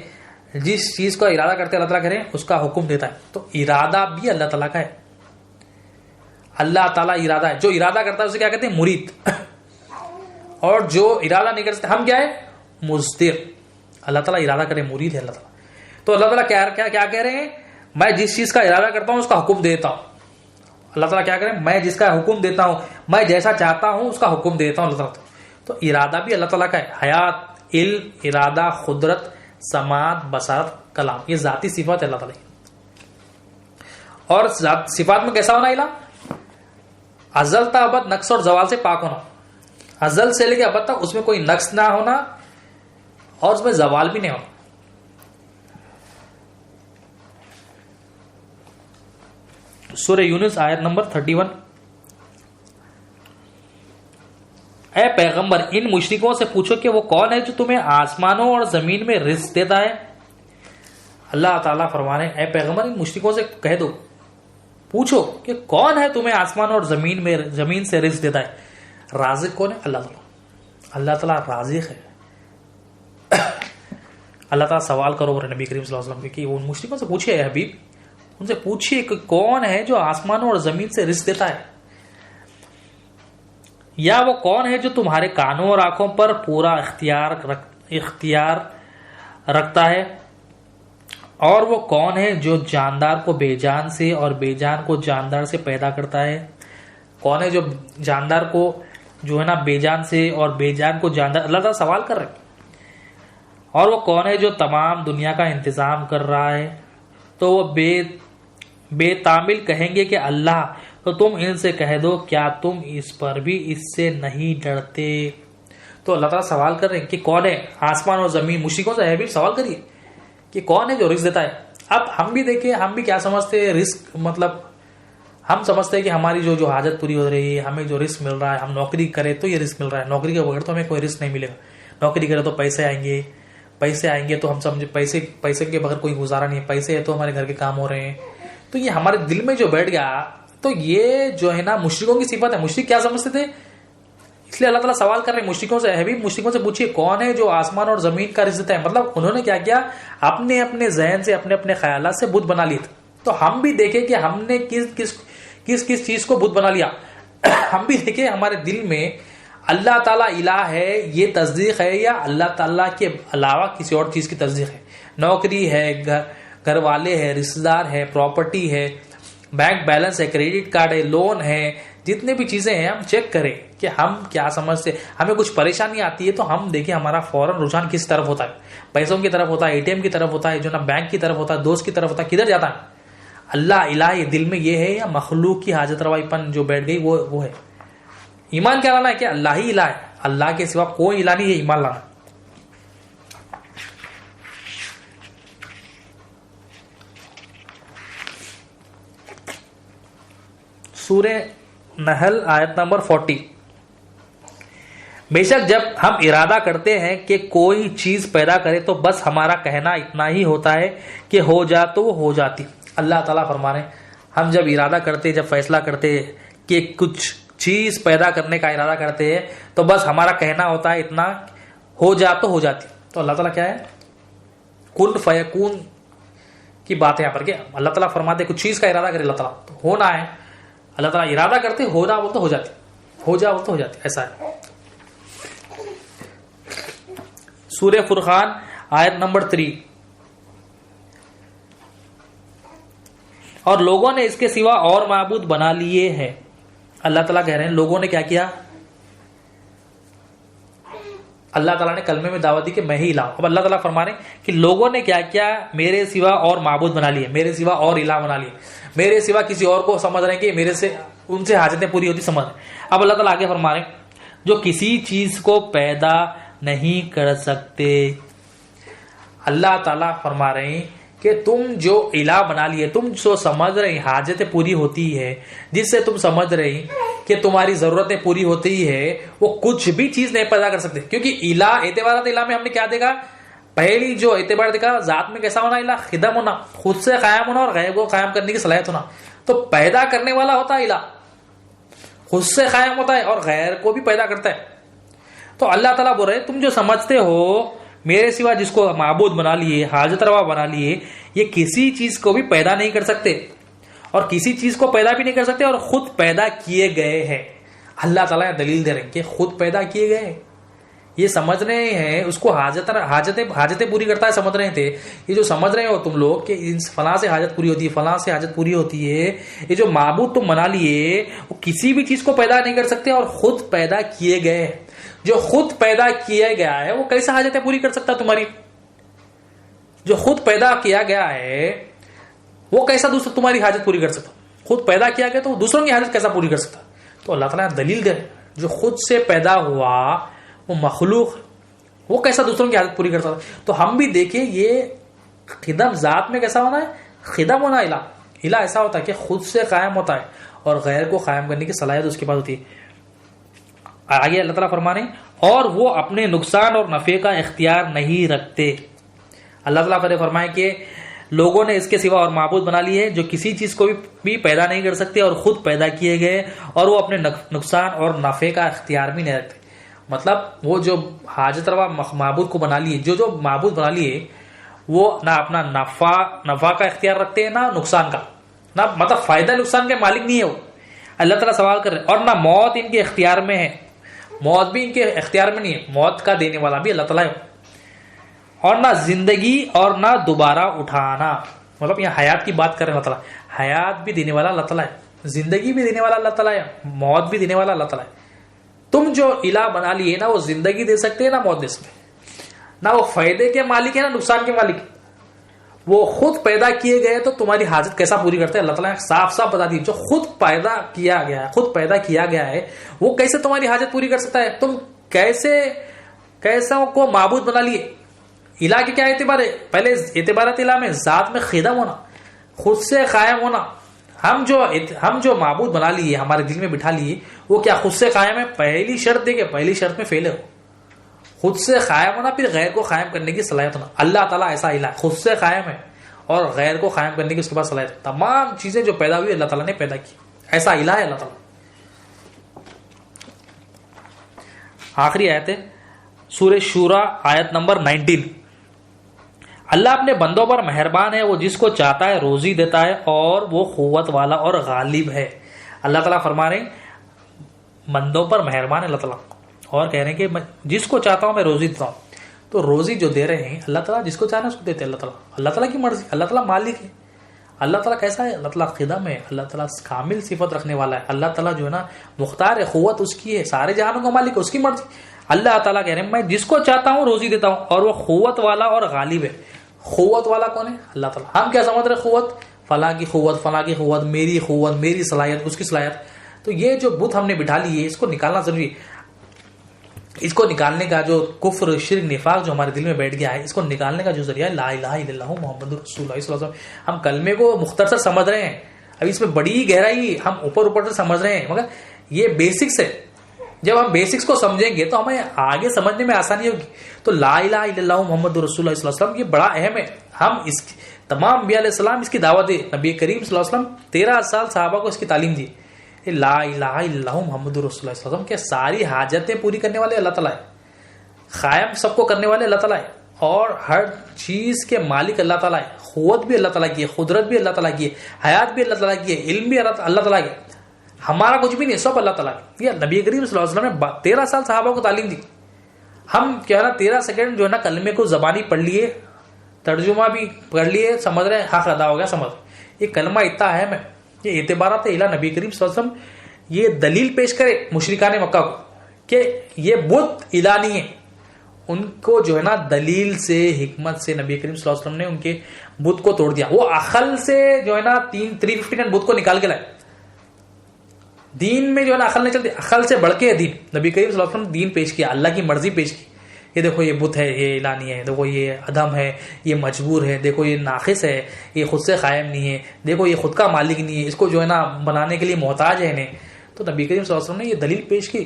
جس چیز کا ارادہ کرتے ہیں اللہ تعالیٰ کریں اس کا حکم دیتا ہے. تو ارادہ بھی اللہ تعالیٰ کا ہے. اللہ تعالیٰ ارادہ ہے, جو ارادہ کرتا ہے اسے کیا کہتے ہیں؟ مرید. اور جو ارادہ نہیں کرتے ہم کیا ہے؟ مزدر. اللہ تعالیٰ ارادہ کرے مرید ہے اللہ تعالیٰ. تو اللہ تعالیٰ کیا کہہ رہے ہیں؟ میں جس چیز کا ارادہ کرتا ہوں اس کا حکم دیتا ہوں. اللہ تعالیٰ کیا کریں؟ میں جس کا حکم دیتا ہوں, میں جیسا چاہتا ہوں اس کا حکم دیتا ہوں. اللہ تعالیٰ تو ارادہ بھی اللہ تعالیٰ کا ہے. حیات, علم, ارادہ, قدرت, سماعت, بصارت, کلام, یہ ذاتی صفات ہے اللہ تعالیٰ کی. اور صفات میں کیسا ہونا الہ؟ ازل تا ابد نقص اور زوال سے پاک ہونا. ازل سے لے کے ابد تک اس میں کوئی نقص نہ ہونا اور اس میں زوال بھی نہیں ہونا. سورہ یونس آیت نمبر 31. اے پیغمبر ان مشرکوں سے پوچھو کہ وہ کون ہے جو تمہیں آسمانوں اور زمین میں رزق دیتا ہے. اللہ تعالیٰ فرما رہے ہیں اے پیغمبر ان مشرکوں سے کہہ دو, پوچھو کہ کون ہے تمہیں آسمان اور زمین سے رزق دیتا ہے. رازق کون ہے؟ اللہ تعالیٰ. اللہ تعالیٰ رازق ہے. اللہ تعالیٰ سوال کرو نبی کریم صلی اللہ علیہ وسلم کہ ان مشرکوں سے پوچھے اے حبیب, ان سے پوچھیے کہ کون ہے جو آسمانوں اور زمین سے رزق دیتا ہے, یا وہ کون ہے جو تمہارے کانوں اور آنکھوں پر پورا اختیار رکھتا ہے, اور وہ کون ہے جو جاندار کو بے جان سے اور بے جان کو جاندار سے پیدا کرتا ہے. کون ہے جو جاندار کو جو ہے نا بے جان سے اور بے جان کو جاندار, اللہ تعالیٰ سوال کر رہے ہیں. اور وہ کون ہے جو تمام دنیا کا انتظام کر رہا ہے. تو وہ بے تعمیل کہیں گے کہ اللہ, تو تم ان سے کہہ دو کیا تم اس پر بھی اس سے نہیں ڈرتے. تو اللہ تعالیٰ سوال کر رہے ہیں کہ کون ہے آسمان اور زمین. مشرکوں سے ہے بھی سوال کریے کہ کون ہے جو رزق دیتا ہے. اب ہم بھی دیکھیں, ہم بھی کیا سمجھتے ہیں رزق, مطلب ہم سمجھتے ہیں کہ ہماری جو حاجت پوری ہو رہی ہے, ہمیں جو رزق مل رہا ہے, ہم نوکری کریں تو یہ رزق مل رہا ہے. نوکری کے بغیر تو ہمیں کوئی رزق نہیں ملے گا. نوکری کرے تو پیسے آئیں گے تو ہم سمجھے پیسے کے بغیر کوئی گزارا نہیں ہے. پیسے ہے تو ہمارے گھر کے کام ہو رہے ہیں. تو یہ ہمارے دل میں جو بیٹھ گیا, تو یہ جو ہے نا مشرکوں کی صفت ہے. مشرک کیا سمجھتے تھے؟ اس لیے اللہ تعالیٰ سوال کر رہے ہیں مشرکوں سے، حبیب مشرکوں سے پوچھیے کون ہے جو آسمان اور زمین کا رزق ہے. مطلب انہوں نے کیا کیا، اپنے اپنے ذہن سے اپنے اپنے خیالات سے بت بنا لیے تھے. تو ہم بھی دیکھیں کہ ہم نے کس چیز کو بت بنا لیا. ہم بھی دیکھیں ہمارے دل میں اللہ تعالیٰ الہ ہے یہ تصدیق ہے، یا اللہ تعالیٰ کے علاوہ کسی اور چیز کی تصدیق ہے. نوکری ہے، گھر والے ہے، رشتے دار ہے، پراپرٹی ہے، بینک بیلنس ہے، کریڈٹ کارڈ ہے، لون ہے، جتنے بھی چیزیں ہیں ہم چیک کریں کہ ہم کیا سمجھتے. ہمیں کچھ پریشانی آتی ہے تو ہم دیکھیں ہمارا فوراً رجحان کس طرف ہوتا ہے. پیسوں کی طرف ہوتا ہے، اے ٹی ایم کی طرف ہوتا ہے، جو نا بینک کی طرف ہوتا ہے، دوست کی طرف ہوتا ہے، کدھر جاتا ہے. اللہ الہ یہ دل میں یہ ہے، یا مخلوق کی حاجت روائی پن جو بیٹھ گئی وہ ہے. ایمان کیا لانا ہے کہ اللہ ہی الہ ہے، اللہ کے سوا کوئی الہ نہیں ہے. ایمان لانا. سورہ نحل آیت نمبر 40. بے شک جب ہم ارادہ کرتے ہیں کہ کوئی چیز پیدا کرے تو بس ہمارا کہنا اتنا ہی ہوتا ہے کہ ہو جا تو وہ ہو جاتی. اللہ تعالیٰ فرما رہے ہیں ہم جب ارادہ کرتے، جب فیصلہ کرتے کہ کچھ چیز پیدا کرنے کا ارادہ کرتے ہیں تو بس ہمارا کہنا ہوتا ہے اتنا، ہو جا تو ہو جاتی. تو اللہ تعالیٰ کیا ہے، کن فیکون کی بات ہے یہاں پر. کیا اللہ تعالیٰ فرماتے کچھ چیز کا ارادہ کرے اللہ تعالیٰ تو ہونا ہے. اللہ تعالیٰ ارادہ کرتے ہو جا وہ تو ہو جاتی، ہو جا وہ تو ہو جاتی. ایسا ہے. سورہ فرقان آیت نمبر 3. اور لوگوں نے اس کے سوا اور معبود بنا لیے ہیں. اللہ تعالیٰ کہہ رہے ہیں لوگوں نے کیا کیا. اللہ تعالیٰ نے کلمے میں دعوت دی کہ میں ہی الہ. اب اللہ تعالیٰ فرما رہے ہیں کہ لوگوں نے کیا کیا، میرے سوا اور معبود بنا لیے، میرے سوا اور الہ بنا لیے، میرے سوا کسی اور کو سمجھ رہے ہیں کہ میرے سے ان سے حاجتیں پوری ہوتی سمجھ رہے ہیں. اب اللہ تعالیٰ آگے فرما رہے ہیں جو کسی چیز کو پیدا نہیں کر سکتے. اللہ تعالیٰ فرما رہے ہیں کہ تم جو الہ بنا لیے، تم جو سمجھ رہے ہیں حاجتیں پوری ہوتی ہے، جس سے تم سمجھ رہے ہیں کہ تمہاری ضرورتیں پوری ہوتی ہے، وہ کچھ بھی چیز نہیں پیدا کر سکتے. کیونکہ الہ، اعتبارات الہ میں ہم نے کیا دیکھا، پہلی جو اعتبار دیکھا ذات میں کیسا ہونا، الہ خدم ہونا، خود سے قائم ہونا اور غیر کو قائم کرنے کی صلاحیت ہونا. تو پیدا کرنے والا ہوتا ہے الہ، خود سے قائم ہوتا ہے اور غیر کو بھی پیدا کرتا ہے. تو اللہ تعالیٰ بول رہے تم جو سمجھتے ہو میرے سوا جس کو معبود بنا لیے، حاجت روا بنا لیے، یہ کسی چیز کو بھی پیدا نہیں کر سکتے اور کسی چیز کو پیدا بھی نہیں کر سکتے اور خود پیدا کیے گئے ہیں. اللہ تعالیٰ دلیل دے رہے ہیں کہ خود پیدا کیے گئے ہیں. یہ سمجھ رہے ہیں اس کو حاجتیں پوری کرتا ہے سمجھ رہے تھے. یہ جو سمجھ رہے ہو تم لوگ کہ فلاں سے حاجت پوری ہوتی ہے، فلاں سے حاجت پوری ہوتی ہے، یہ جو معبود تم بنا لیے وہ کسی بھی چیز کو پیدا نہیں کر سکتے اور خود پیدا کیے گئے ہیں. جو خود پیدا کیا گیا ہے وہ کیسے حاجتیں پوری کر سکتا تمہاری؟ جو خود پیدا کیا گیا ہے وہ کیسا دوسرا تمہاری حاجت پوری کر سکتا؟ خود پیدا کیا گیا تو وہ دوسروں کی حاجت کیسا پوری کر سکتا؟ تو اللہ تعالیٰ دلیل دے جو خود سے پیدا ہوا وہ مخلوق وہ کیسا دوسروں کی حاجت پوری کر سکتا؟ تو ہم بھی دیکھیں یہ خدم ذات میں کیسا ہونا ہے، خدم ہونا. الہ ایسا ہوتا ہے کہ خود سے قائم ہوتا ہے اور غیر کو قائم کرنے کی صلاحیت اس کے پاس ہوتی ہے. آگے اللہ تعالیٰ فرمانے اور وہ اپنے نقصان اور نفع کا اختیار نہیں رکھتے. اللہ تعالیٰ پر فرمائے کہ لوگوں نے اس کے سوا اور معبود بنا لیے جو کسی چیز کو بھی پیدا نہیں کر سکتے اور خود پیدا کیے گئے اور وہ اپنے نقصان اور نفع کا اختیار بھی نہیں رکھتے. مطلب وہ جو حاجت روا معبود کو بنا لیے، جو معبود بنا لیے وہ نہ اپنا نفع کا اختیار رکھتے ہیں نہ نقصان کا، نہ مطلب فائدہ نقصان کے مالک نہیں ہے وہ. اللہ تعالیٰ سوال کر رہے اور نہ موت ان کے اختیار میں ہے، موت بھی ان کے اختیار میں نہیں ہے، موت کا دینے والا بھی اللہ تعالیٰ ہے. اور نہ زندگی اور نہ دوبارہ اٹھانا، مطلب یہاں حیات کی بات کر رہے ہیں اللہ تعالیٰ. حیات بھی دینے والا اللہ تعالیٰ ہے، زندگی بھی دینے والا اللہ تعالیٰ ہے، موت بھی دینے والا اللہ تعالیٰ ہے. تم جو الہ بنا لیے نہ وہ زندگی دے سکتے ہیں نہ موت دے سکتے، نہ وہ فائدے کے مالک ہے نہ نقصان کے مالک. وہ خود پیدا کیے گئے تو تمہاری حاجت کیسا پوری کرتے ہیں؟ اللہ تعالیٰ نے صاف صاف بتا دی جو خود پیدا کیا گیا ہے، خود پیدا کیا گیا ہے وہ کیسے تمہاری حاجت پوری کر سکتا ہے؟ تم کیسا کو معبود بنا لیے. الہ کے کیا اعتبار ہے؟ پہلے اعتبارات الہ میں ذات میں خدم ہونا، خود سے قائم ہونا. ہم جو معبود بنا لیے ہمارے دل میں بٹھا لیے وہ کیا خود سے قائم ہے؟ پہلی شرط دیکھے، پہلی شرط میں فیل ہے خود سے قائم ہونا، پھر غیر کو قائم کرنے کی صلاحیت ہونا. اللہ تعالیٰ ایسا الہ خود سے قائم ہے اور غیر کو قائم کرنے کی اس کے پاس صلاحیت. تمام چیزیں جو پیدا ہوئی اللہ تعالیٰ نے پیدا کی، ایسا الہ ہے اللہ تعالیٰ. آخری آیت ہے سورہ شورا آیت نمبر 19. اللہ اپنے بندوں پر مہربان ہے، وہ جس کو چاہتا ہے روزی دیتا ہے اور وہ قوت والا اور غالب ہے. اللہ تعالیٰ فرما رہے ہیں بندوں پر مہربان ہے اللہ تعالیٰ، اور کہہ رہے ہیں کہ جس کو چاہتا ہوں میں روزی دیتا ہوں. تو روزی جو دے رہے ہیں اللہ تعالیٰ، جس کو چاہنا اس کو دیتے ہیں اللہ تعالیٰ. اللہ تعالیٰ کی مرضی، اللہ تعالیٰ مالک ہے. اللہ تعالیٰ کیسا ہے؟ اللہ تعالیٰ خدم ہے، اللہ تعالیٰ کامل صفت رکھنے والا ہے. اللہ تعالیٰ جو ہے نا مختار ہے، قوت اس کی ہے، سارے جہانوں کا مالک ہے، اس کی مرضی. اللہ تعالیٰ کہہ رہے ہیں میں جس کو چاہتا ہوں روزی دیتا ہوں اور وہ قوت والا اور غالب ہے. قوت والا کون ہے؟ اللہ تعالیٰ. ہم کیا سمجھ رہے قوت؟ فلاں کی قوت، فلاں کی قوت، میری قوت، میری صلاحیت، اس کی صلاحیت. تو یہ جو بت ہم نے بٹھا لی ہے اس کو نکالنا ضروری ہے. اس کو نکالنے کا جو کفر، شرک، نفاق جو ہمارے دل میں بیٹھ گیا ہے، اس کو نکالنے کا جو ذریعہ ہے لا الہ الا اللہ محمد رسول اللہ صلی اللہ علیہ وسلم. ہم کلمے کو مختصر سمجھ رہے ہیں، ابھی اس میں بڑی گہرائی ہم اوپر سے سمجھ رہے ہیں، مگر یہ بیسکس ہے. جب ہم بیسکس کو سمجھیں گے تو ہمیں آگے سمجھنے میں آسانی ہوگی. تو لا الہ الا اللہ محمد رسول اللہ صلی اللہ علیہ وسلم یہ بڑا اہم ہے. ہم اس تمام انبیاء علیہ السلام اس کی دعوت دے. نبی کریم صلی اللہ علیہ وسلم 13 سال صحابہ کو اس کی تعلیم دی. لا الہ الا اللہ محمد رسول اللہ صلی اللہ علیہ وسلم کے ساری حاجتیں پوری کرنے والے اللہ تعالیٰ ہے، قائم سب کو کرنے والے اللہ تعالیٰ ہے، اور ہر چیز کے مالک اللہ تعالیٰ ہے. قوت بھی اللہ تعالیٰ کی ہے، قدرت بھی اللہ تعالیٰ کی ہے، حیات بھی اللہ تعالیٰ کی ہے، علم بھی اللہ تعالیٰ کی ہے. ہمارا کچھ بھی نہیں، سب اللہ تعالیٰ کی. یہ نبی کریم صلی اللہ علیہ وسلم نے 13 سال صحابہ کو تعلیم دی. ہم کیا ہے نا 13 سیکنڈ جو ہے نا کلمے کو زبانی پڑھ لیے، ترجمہ بھی پڑھ لیے، سمجھ رہے ہیں، حق ادا ہو گیا سمجھ. یہ کلمہ اتنا اہم ہے. یہ اعتبارات الہ نبی کریم صلی اللہ علیہ وسلم یہ دلیل پیش کرے مشرکان مکہ کو کہ یہ بت الہ نہیں ہے. ان کو جو ہے نا دلیل سے، حکمت سے نبی کریم صلی اللہ علیہ وسلم نے ان کے بت کو توڑ دیا. وہ عقل سے جو ہے نا 359 بت کو نکال کے لائے. دین میں جو ہے نا عقل نہیں چلتی، عقل سے بڑھ کے دین. نبی کریم صلی اللہ علیہ وسلم نے دین پیش کیا، اللہ کی مرضی پیش کی. یہ دیکھو یہ بت ہے، یہ الہ نہیں ہے، دیکھو یہ عدم ہے، یہ مجبور ہے، دیکھو یہ ناقص ہے، یہ خود سے قائم نہیں ہے، دیکھو یہ خود کا مالک نہیں ہے، اس کو جو ہے نا بنانے کے لیے محتاج ہے انہیں. تو نبی کریم صلی اللہ علیہ وسلم نے یہ دلیل پیش کی.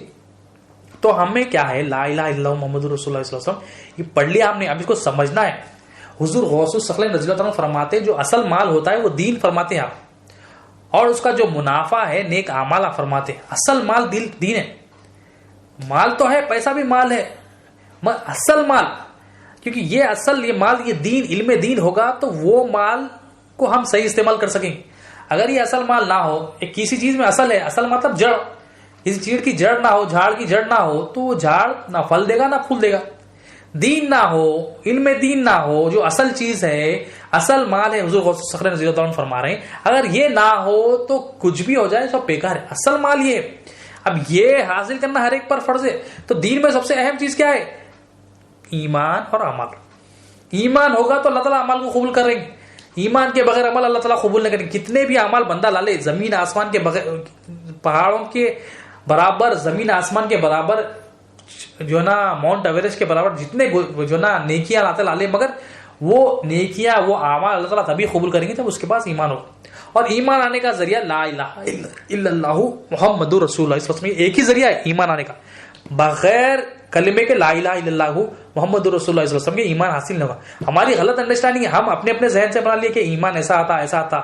تو ہمیں کیا ہے لا الہ الا اللہ محمد رسول اللہ صلی اللہ علیہ وسلم یہ پڑھ لیا ہم نے، اب اس کو سمجھنا ہے. حضور غوث الثقلین رضی اللہ عنہ فرماتے جو اصل مال ہوتا ہے وہ دین فرماتے ہیں آپ، اور اس کا جو منافع ہے نیک اعمال آپ فرماتے ہیں. اصل مال دین ہے. مال تو ہے، پیسہ بھی مال ہے، اصل مال کیونکہ یہ مال یہ دین، علم دین ہوگا تو وہ مال کو ہم صحیح استعمال کر سکیں گے. اگر یہ اصل مال نہ ہو، ایک کسی چیز میں اصل ہے، اصل مطلب جڑ، کسی چیز کی جڑ نہ ہو، جھاڑ کی جڑ نہ ہو تو وہ جھاڑ نہ پھل دے گا نہ پھول دے گا. دین نہ ہو، علم دین نہ ہو، جو اصل چیز ہے، اصل مال ہے، حضور غوث الثقلین رضی اللہ عنہ فرما رہے ہیں اگر یہ نہ ہو تو کچھ بھی ہو جائے سب بیکار ہے. اصل مال یہ ہے. اب یہ حاصل کرنا ہر ایک پر فرض ہے. تو دین میں سب سے اہم چیز کیا ہے؟ ایمان اور عمل. ایمان ہوگا تو اللہ تعالیٰ عمل کو قبول کریں گے. ایمان کے بغیر عمل اللہ تعالیٰ قبول نہیں کریں گے. کتنے بھی اعمال بندہ لا لے، زمین آسمان کے بغیر، پہاڑوں کے برابر، زمین آسمان کے برابر، جو نا ماؤنٹ ایوریسٹ کے برابر جتنے جو نا نیکیاں لا لے، مگر وہ نیکیاں، وہ اعمال اللہ تعالیٰ تبھی قبول کریں گے جب اس کے پاس ایمان ہو. اور ایمان آنے کا ذریعہ لا الہ الا اللہ محمد رسول اللہ صلی اللہ علیہ وسلم، ایک ہی ذریعہ ہے ایمان آنے کا. بغیر کلمے کے لا الہ الا اللہ محمد رسول اللہ صلی اللہ علیہ وسلم کے ایمان حاصل نہیں ہوگا. ہماری غلط انڈرسٹینڈنگ ہے، ہم اپنے ذہن سے بنا لیے کہ ایمان ایسا آتا.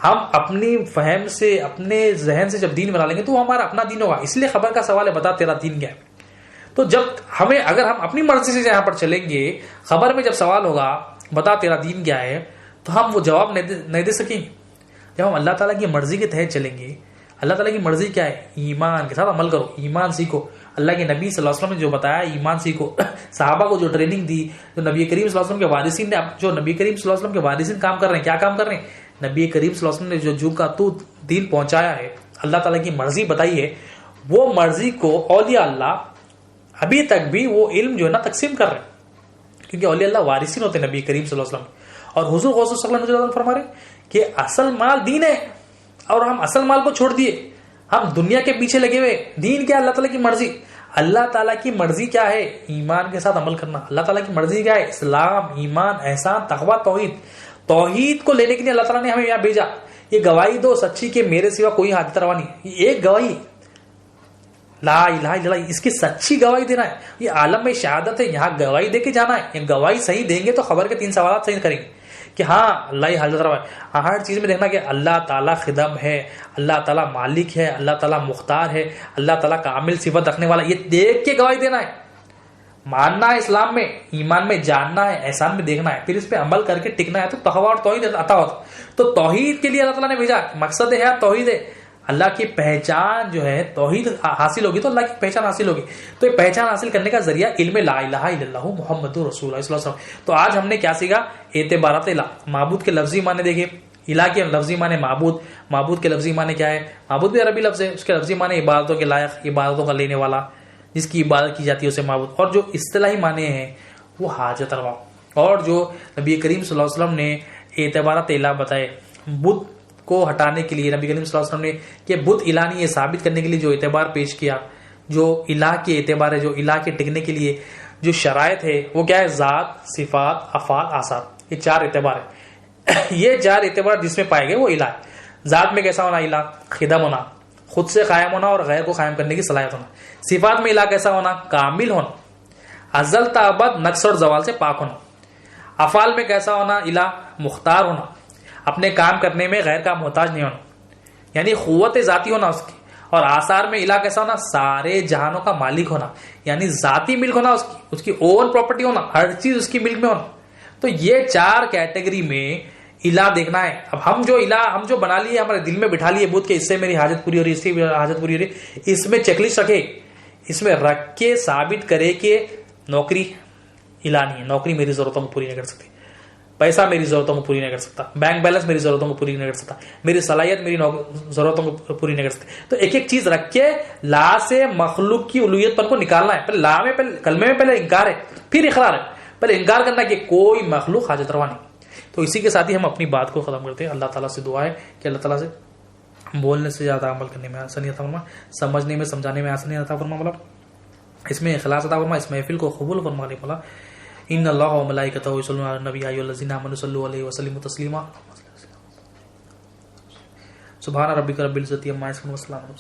ہم اپنی فہم سے، اپنے ذہن سے جب دین بنا لیں گے تو وہ ہمارا اپنا دین ہوگا. اس لیے خبر کا سوال ہے بتا تیرا دین کیا ہے. تو جب اگر ہم اپنی مرضی سے یہاں پر چلیں گے، خبر میں جب سوال ہوگا بتا تیرا دین کیا ہے، تو ہم وہ جواب نہیں دے سکیں گے. جب ہم اللہ تعالیٰ کی مرضی کے تحت چلیں گے، اللہ تعالیٰ کی مرضی کیا ہے؟ ایمان کے ساتھ عمل کرو، ایمان سیکھو. اللہ کے نبی صلی اللہ علیہ وسلم نے جو بتایا ایمان سیکھو. صحابہ کو جو ٹریننگ دی، جو نبی کریم صلی اللہ علیہ وسلم کے وارثین نے، جو نبی کریم صلی اللہ علیہ وسلم کے وارثین کام کر رہے ہیں، کیا کام کر رہے ہیں؟ نبی کریم صلی اللہ علیہ وسلم نے جو کا تو دین پہنچایا ہے، اللہ تعالیٰ کی مرضی بتائی ہے، وہ مرضی کو اولیاء اللہ ابھی تک بھی وہ علم جو ہے نا تقسیم کر رہے ہیں، کیونکہ اولیاء اللہ وارثین ہوتے ہیں نبی کریم صلی اللہ علیہ وسلم. اور حضور غوث الثقلین رضی اللہ عنہ فرما رہے ہیں کہ اصل مال دین ہے، اور ہم اصل مال کو چھوڑ دیے، ہم دنیا کے پیچھے لگے ہوئے. دین کیا؟ اللہ تعالیٰ کی مرضی. اللہ تعالیٰ کی مرضی کیا ہے؟ ایمان کے ساتھ عمل کرنا. اللہ تعالیٰ کی مرضی کیا ہے؟ اسلام، ایمان، احسان، تقویٰ، توحید. توحید کو لینے کے لیے اللہ تعالیٰ نے ہمیں یہاں بھیجا. یہ گواہی دو سچی کہ میرے سوا کوئی حاجت روا نہیں. یہ ایک گواہی لا الہ الا اللہ، اس کی سچی گواہی دینا ہے. یہ عالم میں شہادت ہے، یہاں گواہی دے کے جانا ہے. یہ گواہی صحیح دیں گے تو خبر کے 3 سوالات صحیح کریں گے کہ ہاں اللہ ہی حاجت روا ہے. ہر چیز میں دیکھنا کہ اللہ تعالیٰ خدم ہے, اللہ تعالیٰ مالک ہے, اللہ تعالیٰ مختار ہے, اللہ تعالیٰ کامل صفت رکھنے والا, یہ دیکھ کے گواہی دینا ہے. ماننا ہے اسلام میں, ایمان میں جاننا ہے, احسان میں دیکھنا ہے, پھر اس پہ عمل کر کے ٹکنا ہے, تو تقویٰ اور توحید عطا ہوتا. تو توحید کے لیے اللہ تعالیٰ نے بھیجا, مقصد ہے توحید ہے. اللہ کی پہچان جو ہے, توحید حاصل ہوگی تو اللہ کی پہچان حاصل ہوگی. تو یہ پہچان حاصل کرنے کا ذریعہ علم لا الہ الا اللہ محمد رسول اللہ صلی اللہ علیہ وسلم. تو آج ہم نے کیا سیکھا؟ اعتبارات الہ. معبود کے لفظی معنی دیکھیں, الہ کے لفظی معنی معبود, معبود کے لفظی معنی کیا ہے؟ معبود بھی عربی لفظ ہے, اس کے لفظی معنی عبادتوں کے لائق, عبادتوں کا لینے والا, جس کی عبادت کی جاتی ہے اسے معبود. اور جو اصطلاحی معنی ہیں وہ حاجت روا. اور جو نبی کریم صلی اللہ علیہ وسلم نے اعتبارات الہ بتائے, بدھ کو ہٹانے کے لیے نبی کریم صلی اللہ علیہ وسلم نے کہ بدھ الہ نہیں, یہ ثابت کرنے کے لیے جو اعتبار پیش کیا, جو الہ کے اعتبار ہے, جو الہ کے ٹکنے کے لیے جو شرائط ہے وہ کیا ہے؟ ذات, صفات, افعال, آثار, یہ 4 اعتبار ہے. یہ 4 اعتبار جس میں پائے گئے وہ الہ ہے. ذات میں کیسا ہونا؟ الہ خدم ہونا, خود سے قائم ہونا اور غیر کو قائم کرنے کی صلاحیت ہونا. صفات میں الہ کیسا ہونا؟ کامل ہونا, ازل تا ابد نقص اور زوال سے پاک ہونا. افعال میں کیسا ہونا؟ الہ مختار ہونا, اپنے کام کرنے میں غیر کا محتاج نہیں ہونا, یعنی قوت ذاتی ہونا اس کی. اور آثار میں الہ کیسا ہونا؟ سارے جہانوں کا مالک ہونا, یعنی ذاتی ملک ہونا اس کی اون پراپرٹی ہونا, ہر چیز اس کی ملک میں ہونا. تو یہ 4 کیٹیگری میں الہ دیکھنا ہے. اب ہم جو بنا لیے, ہمارے دل میں بٹھا لیے بدھ کے, اس سے میری حاجت پوری ہو رہی ہے, اس سے حاجت پوری ہو رہی ہے, اس میں چیک لسٹ رکھے, اس میں رکھ کے ثابت کرے کہ نوکری الہ نہیں ہے, نوکری میری ضرورتوں کو پوری نہیں کر سکتی, پیسہ میری ضرورتوں کو پوری نہیں کر سکتا, بینک بیلنس میری ضرورتوں کو پوری نہیں کر سکتا, میری صلاحیت میری ضرورتوں کو پوری نہیں کر سکتی. تو ایک ایک چیز رکھ کے لا سے مخلوق کی الوہیت پر کو نکالنا ہے. پہلے لا میں, پہلے کلمے میں پہلے انکار ہے, پھر اقرار ہے. پہلے انکار کرنا کہ کوئی مخلوق حاجت روا نہیں. تو اسی کے ساتھ ہی ہم اپنی بات کو ختم کرتے ہیں. اللہ تعالیٰ سے دعا ہے کہ اللہ تعالیٰ سے بولنے سے زیادہ عمل کرنے میں آسانی عطا فرما, سمجھنے میں سمجھانے میں آسانی عطا فرما مولا, اس میں اخلاص عطا فرما, اس محفل کو قبول فرما لے مولا. ان اللہ و ملائکتہ یصلون علی النبی یا ایھا الذین آمنوا صلوا علیہ وسلموا تسلیما. سبحان ربک رب العزۃ عما یصفون وسلام.